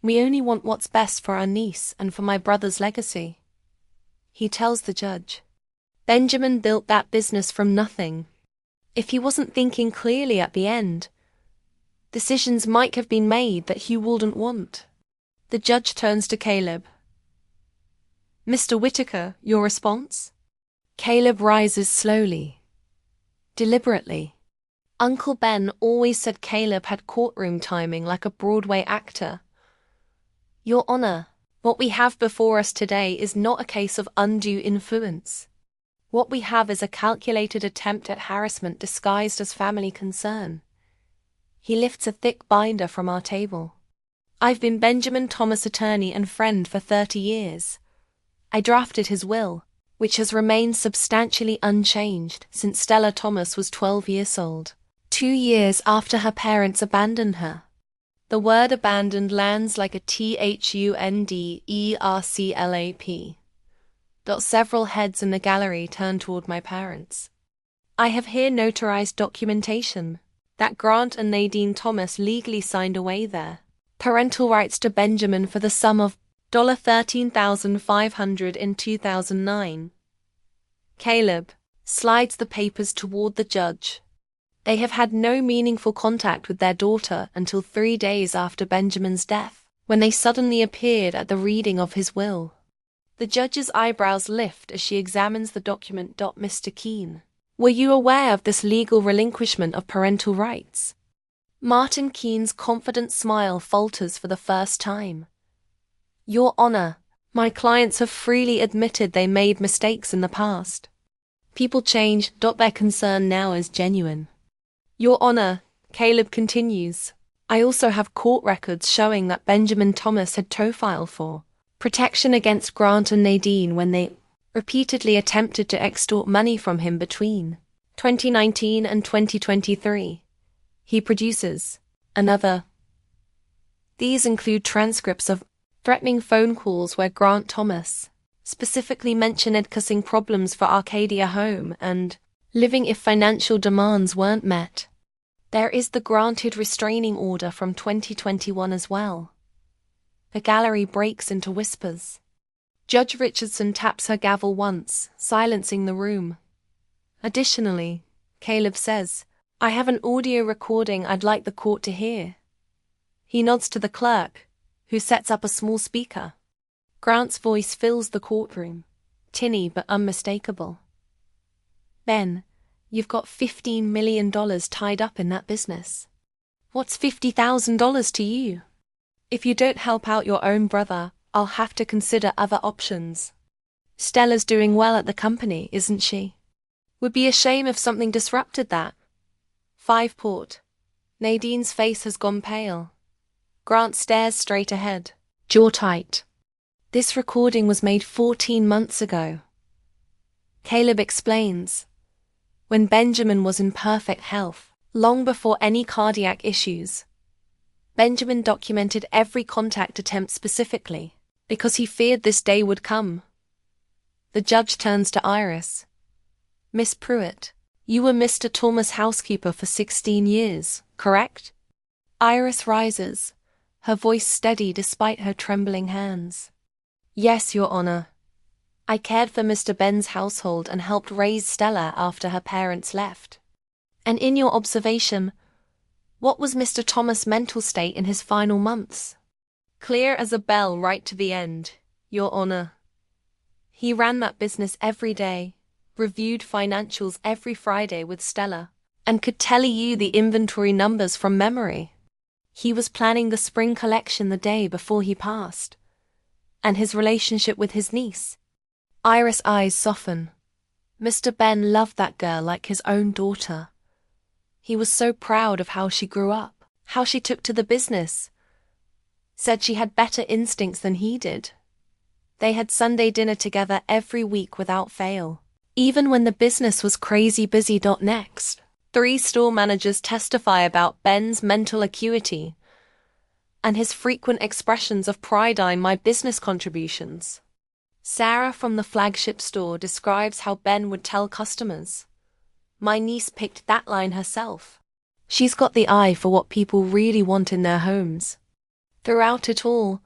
We only want what's best for our niece and for my brother's legacy. He tells the judge. Benjamin built that business from nothing. If he wasn't thinking clearly at the end, decisions might have been made that he wouldn't want. The judge turns to Caleb. Mr. Whitaker, your response? Caleb rises slowly, deliberately. Uncle Ben always said Caleb had courtroom timing like a Broadway actor. Your Honor, what we have before us today is not a case of undue influence. What we have is a calculated attempt at harassment disguised as family concern. He lifts a thick binder from our table. I've been Benjamin Thomas' attorney and friend for 30 years. I drafted his will, which has remained substantially unchanged since Stella Thomas was 12 years old, 2 years after her parents abandoned her. The word abandoned lands like a THUNDERCLAP. Several heads in the gallery turn toward my parents. I have here notarized documentation that Grant and Nadine Thomas legally signed away their parental rights to Benjamin for the sum of $13,500 in 2009. Caleb slides the papers toward the judge. They have had no meaningful contact with their daughter until 3 days after Benjamin's death, when they suddenly appeared at the reading of his will. The judge's eyebrows lift as she examines the document. Mr. Keene, were you aware of this legal relinquishment of parental rights? Martin Keene's confident smile falters for the first time. Your Honor, my clients have freely admitted they made mistakes in the past. People change. Their concern now is genuine. Your Honor, Caleb continues, I also have court records showing that Benjamin Thomas had filed for protection against Grant and Nadine when they repeatedly attempted to extort money from him between 2019 and 2023. He produces another. These include transcripts of threatening phone calls where Grant Thomas specifically mentioned causing problems for Arcadia Home and living if financial demands weren't met. There is the granted restraining order from 2021 as well. The gallery breaks into whispers. Judge Richardson taps her gavel once, silencing the room. Additionally, Caleb says, I have an audio recording I'd like the court to hear. He nods to the clerk, who sets up a small speaker. Grant's voice fills the courtroom, tinny but unmistakable. Ben, you've got $15 million tied up in that business. What's $50,000 to you? If you don't help out your own brother, I'll have to consider other options. Stella's doing well at the company, isn't she? Would be a shame if something disrupted that. 5 Port. Nadine's face has gone pale. Grant stares straight ahead, jaw tight. This recording was made 14 months ago. Caleb explains. When Benjamin was in perfect health, long before any cardiac issues. Benjamin documented every contact attempt specifically, because he feared this day would come. The judge turns to Iris. Miss Pruitt, you were Mr. Thomas' housekeeper for 16 years, correct? Iris rises, her voice steady despite her trembling hands. Yes, Your Honor. I cared for Mr. Ben's household and helped raise Stella after her parents left. And in your observation, what was Mr. Thomas' mental state in his final months? Clear as a bell right to the end, Your Honor. He ran that business every day, reviewed financials every Friday with Stella, and could tell you the inventory numbers from memory. He was planning the spring collection the day before he passed. And his relationship with his niece. Iris' eyes soften. Mr. Ben loved that girl like his own daughter. He was so proud of how she grew up, how she took to the business. Said she had better instincts than he did. They had Sunday dinner together every week without fail. Even when the business was crazy busy. Next, 3 store managers testify about Ben's mental acuity and his frequent expressions of pride in my business contributions. Sarah from the flagship store describes how Ben would tell customers, my niece picked that line herself. She's got the eye for what people really want in their homes. Throughout it all,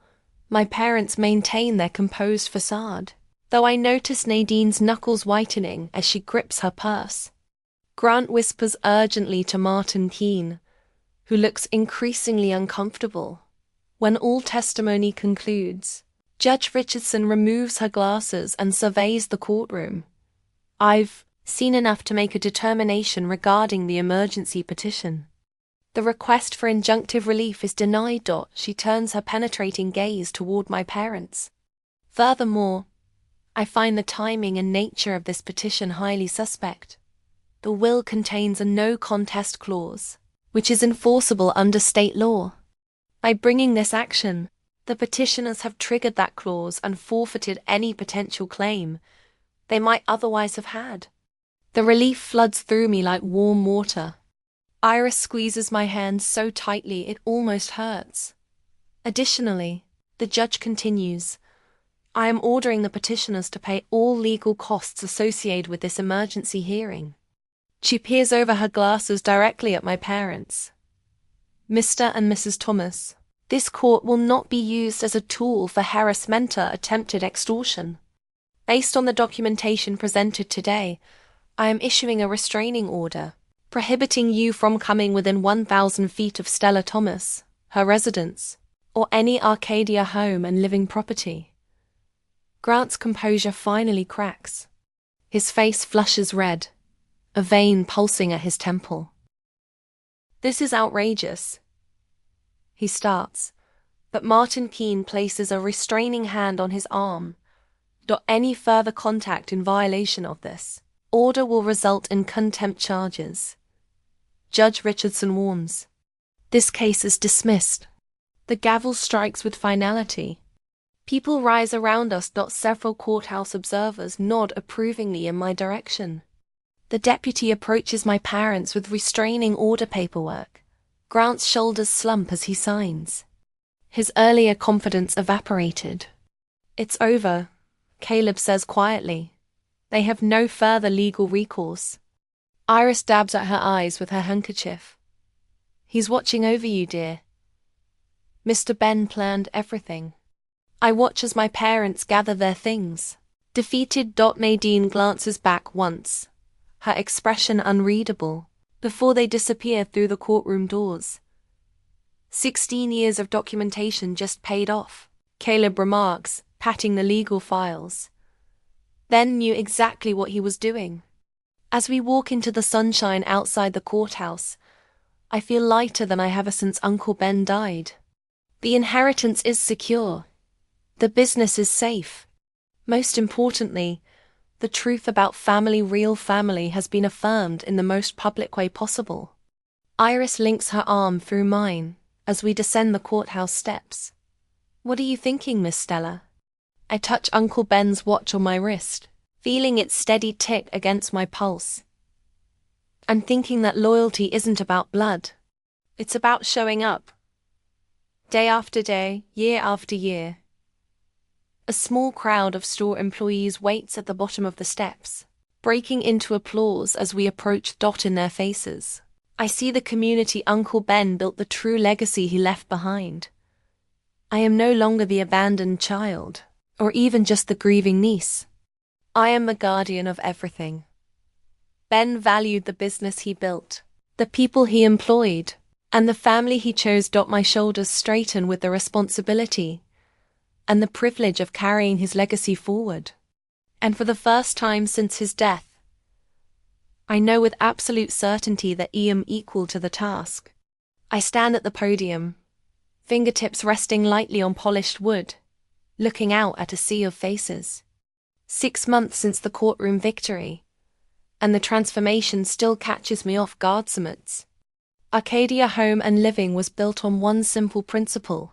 my parents maintain their composed facade, though I notice Nadine's knuckles whitening as she grips her purse. Grant whispers urgently to Martin Keene, who looks increasingly uncomfortable. When all testimony concludes, Judge Richardson removes her glasses and surveys the courtroom. I've seen enough to make a determination regarding the emergency petition. The request for injunctive relief is denied. She turns her penetrating gaze toward my parents. Furthermore, I find the timing and nature of this petition highly suspect. The will contains a no contest clause, which is enforceable under state law. By bringing this action, the petitioners have triggered that clause and forfeited any potential claim, they might otherwise have had. The relief floods through me like warm water. Iris squeezes my hand so tightly it almost hurts. Additionally, the judge continues, I am ordering the petitioners to pay all legal costs associated with this emergency hearing. She peers over her glasses directly at my parents. Mr. and Mrs. Thomas, this court will not be used as a tool for harassment or attempted extortion. Based on the documentation presented today, I am issuing a restraining order, prohibiting you from coming within 1,000 feet of Stella Thomas, her residence, or any Arcadia home and living property. Grant's composure finally cracks. His face flushes red, a vein pulsing at his temple. This is outrageous. He starts, but Martin Keene places a restraining hand on his arm. Any further contact in violation of this order will result in contempt charges. Judge Richardson warns. This case is dismissed. The gavel strikes with finality. People rise around us. Several courthouse observers nod approvingly in my direction. The deputy approaches my parents with restraining order paperwork. Grant's shoulders slump as he signs. His earlier confidence evaporated. It's over, Caleb says quietly. They have no further legal recourse. Iris dabs at her eyes with her handkerchief. He's watching over you, dear. Mr. Ben planned everything. I watch as my parents gather their things. Defeated. Nadine glances back once, her expression unreadable, before they disappear through the courtroom doors. 16 years of documentation just paid off, Caleb remarks, patting the legal files. Ben knew exactly what he was doing. As we walk into the sunshine outside the courthouse, I feel lighter than I have since Uncle Ben died. The inheritance is secure. The business is safe. Most importantly, the truth about real family has been affirmed in the most public way possible. Iris links her arm through mine as we descend the courthouse steps. What are you thinking, Miss Stella? I touch Uncle Ben's watch on my wrist, feeling its steady tick against my pulse. I'm thinking that loyalty isn't about blood. It's about showing up. Day after day, year after year. A small crowd of store employees waits at the bottom of the steps, breaking into applause as we approach. In their faces, I see the community Uncle Ben built, the true legacy he left behind. I am no longer the abandoned child, or even just the grieving niece. I am the guardian of everything. Ben valued the business he built, the people he employed, and the family he chose. My shoulders straighten with the responsibility and the privilege of carrying his legacy forward. And for the first time since his death, I know with absolute certainty that I am equal to the task. I stand at the podium, fingertips resting lightly on polished wood, looking out at a sea of faces. 6 months since the courtroom victory, and the transformation still catches me off guard. Arcadia Home and Living was built on one simple principle.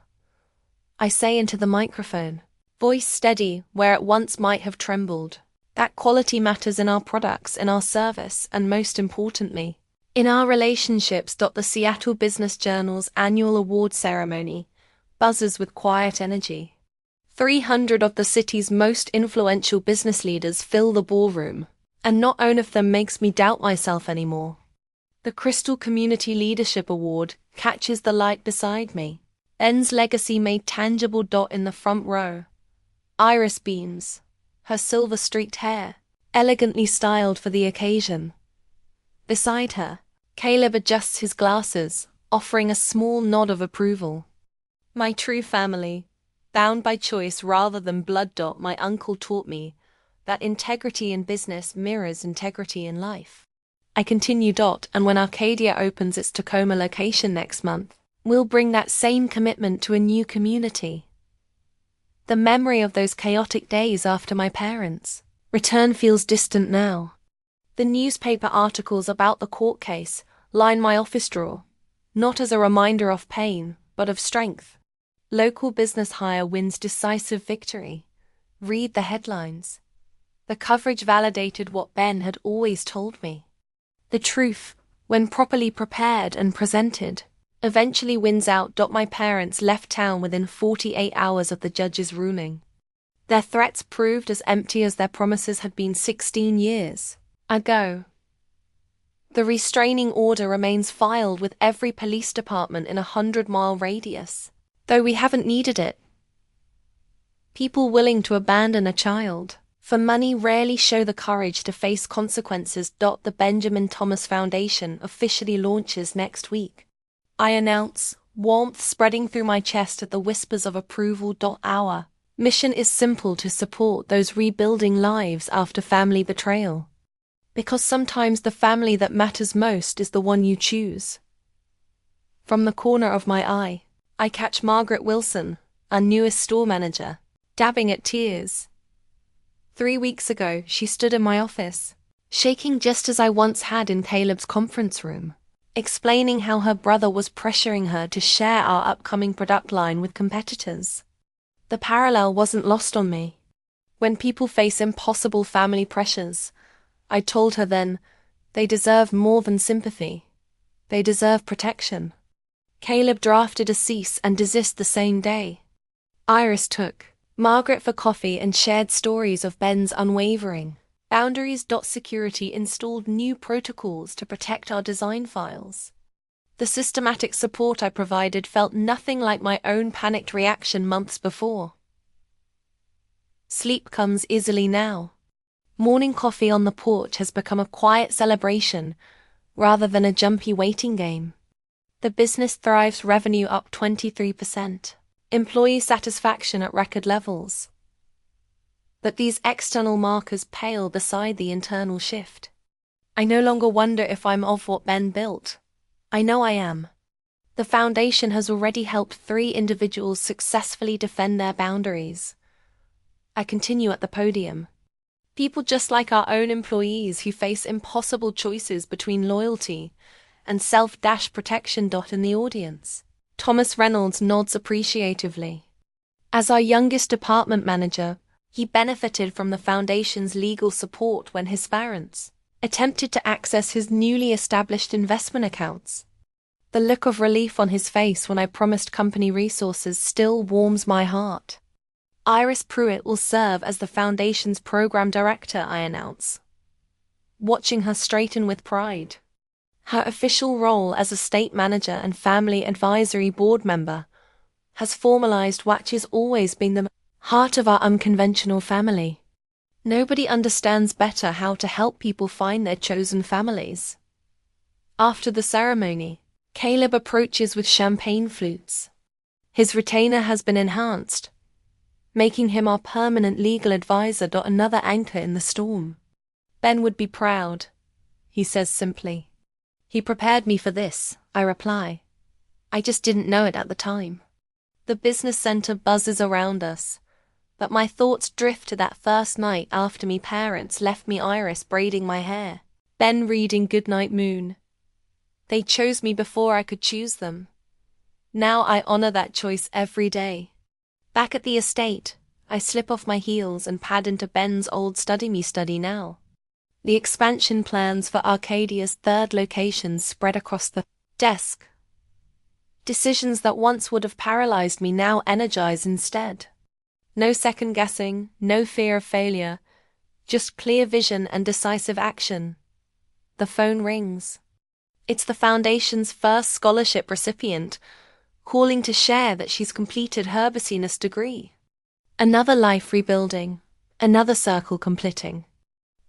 I say into the microphone, voice steady where it once might have trembled, that quality matters in our products, in our service, and most importantly, in our relationships. The Seattle Business Journal's annual award ceremony buzzes with quiet energy. 300 of the city's most influential business leaders fill the ballroom, and not one of them makes me doubt myself anymore. The Crystal Community Leadership Award catches the light beside me. Ben's legacy made tangible. In the front row, Iris beams, her silver-streaked hair elegantly styled for the occasion. Beside her, Caleb adjusts his glasses, offering a small nod of approval. My true family, bound by choice rather than blood. My uncle taught me that integrity in business mirrors integrity in life. I continue. And when Arcadia opens its Tacoma location next month, we'll bring that same commitment to a new community. The memory of those chaotic days after my parents' return feels distant now. The newspaper articles about the court case line my office drawer, not as a reminder of pain, but of strength. Local business hire wins decisive victory. Read the headlines. The coverage validated what Ben had always told me. The truth, when properly prepared and presented, eventually wins out. My parents left town within 48 hours of the judge's ruling. Their threats proved as empty as their promises had been 16 years ago. The restraining order remains filed with every police department in a 100-mile radius, though we haven't needed it. People willing to abandon a child for money rarely show the courage to face consequences. The Benjamin Thomas Foundation officially launches next week. I announce, warmth spreading through my chest at the whispers of approval. Our mission is simple: to support those rebuilding lives after family betrayal. Because sometimes the family that matters most is the one you choose. From the corner of my eye, I catch Margaret Wilson, our newest store manager, dabbing at tears. 3 weeks ago, she stood in my office, shaking just as I once had in Caleb's conference room, explaining how her brother was pressuring her to share our upcoming product line with competitors. The parallel wasn't lost on me. When people face impossible family pressures, I told her then, they deserve more than sympathy. They deserve protection. Caleb drafted a cease and desist the same day. Iris took Margaret for coffee and shared stories of Ben's unwavering boundaries. Security installed new protocols to protect our design files. The systematic support I provided felt nothing like my own panicked reaction months before. Sleep comes easily now. Morning coffee on the porch has become a quiet celebration rather than a jumpy waiting game. The business thrives, revenue up 23%, employee satisfaction at record levels. But these external markers pale beside the internal shift. I no longer wonder if I'm of what Ben built. I know I am. The foundation has already helped 3 individuals successfully defend their boundaries. I continue at the podium. People just like our own employees who face impossible choices between loyalty and self-protection. In the audience, Thomas Reynolds nods appreciatively. As our youngest department manager, he benefited from the foundation's legal support when his parents attempted to access his newly established investment accounts. The look of relief on his face when I promised company resources still warms my heart. Iris Pruitt will serve as the Foundation's program director, I announce, watching her straighten with pride. Her official role as estate manager and family advisory board member has formalized what has always been the heart of our unconventional family. Nobody understands better how to help people find their chosen families. After the ceremony, Caleb approaches with champagne flutes. His retainer has been enhanced, making him our permanent legal advisor. Another anchor in the storm. Ben would be proud, he says simply. He prepared me for this, I reply. I just didn't know it at the time. The business center buzzes around us, but my thoughts drift to that first night after me parents left me Iris braiding my hair, Ben reading Goodnight Moon. They chose me before I could choose them. Now I honor that choice every day. Back at the estate, I slip off my heels and pad into Ben's old study now. The expansion plans for Arcadia's 3rd location spread across the desk. Decisions that once would have paralyzed me now energize instead. No second guessing, no fear of failure, just clear vision and decisive action. The phone rings. It's the Foundation's first scholarship recipient, calling to share that she's completed her business degree. Another life rebuilding, another circle completing.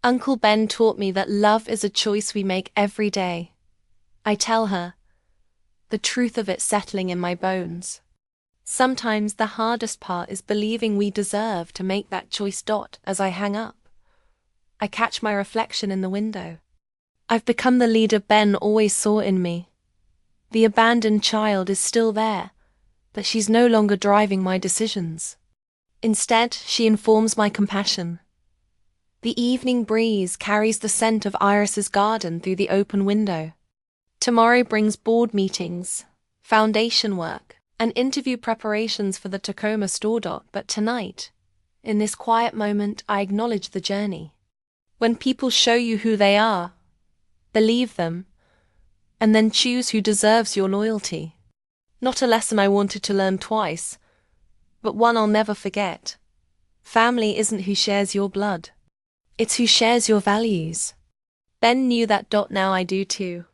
Uncle Ben taught me that love is a choice we make every day. I tell her, the truth of it settling in my bones. Sometimes the hardest part is believing we deserve to make that choice. As I hang up, I catch my reflection in the window. I've become the leader Ben always saw in me. The abandoned child is still there, but she's no longer driving my decisions. Instead, she informs my compassion. The evening breeze carries the scent of Iris's garden through the open window. Tomorrow brings board meetings, foundation work, and interview preparations for the Tacoma store. But tonight, In this quiet moment, I acknowledge the journey. When people show you who they are, believe them, and then choose who deserves your loyalty. Not a lesson I wanted to learn twice, but one I'll never forget. Family isn't who shares your blood. It's who shares your values. Ben knew that. Now I do too.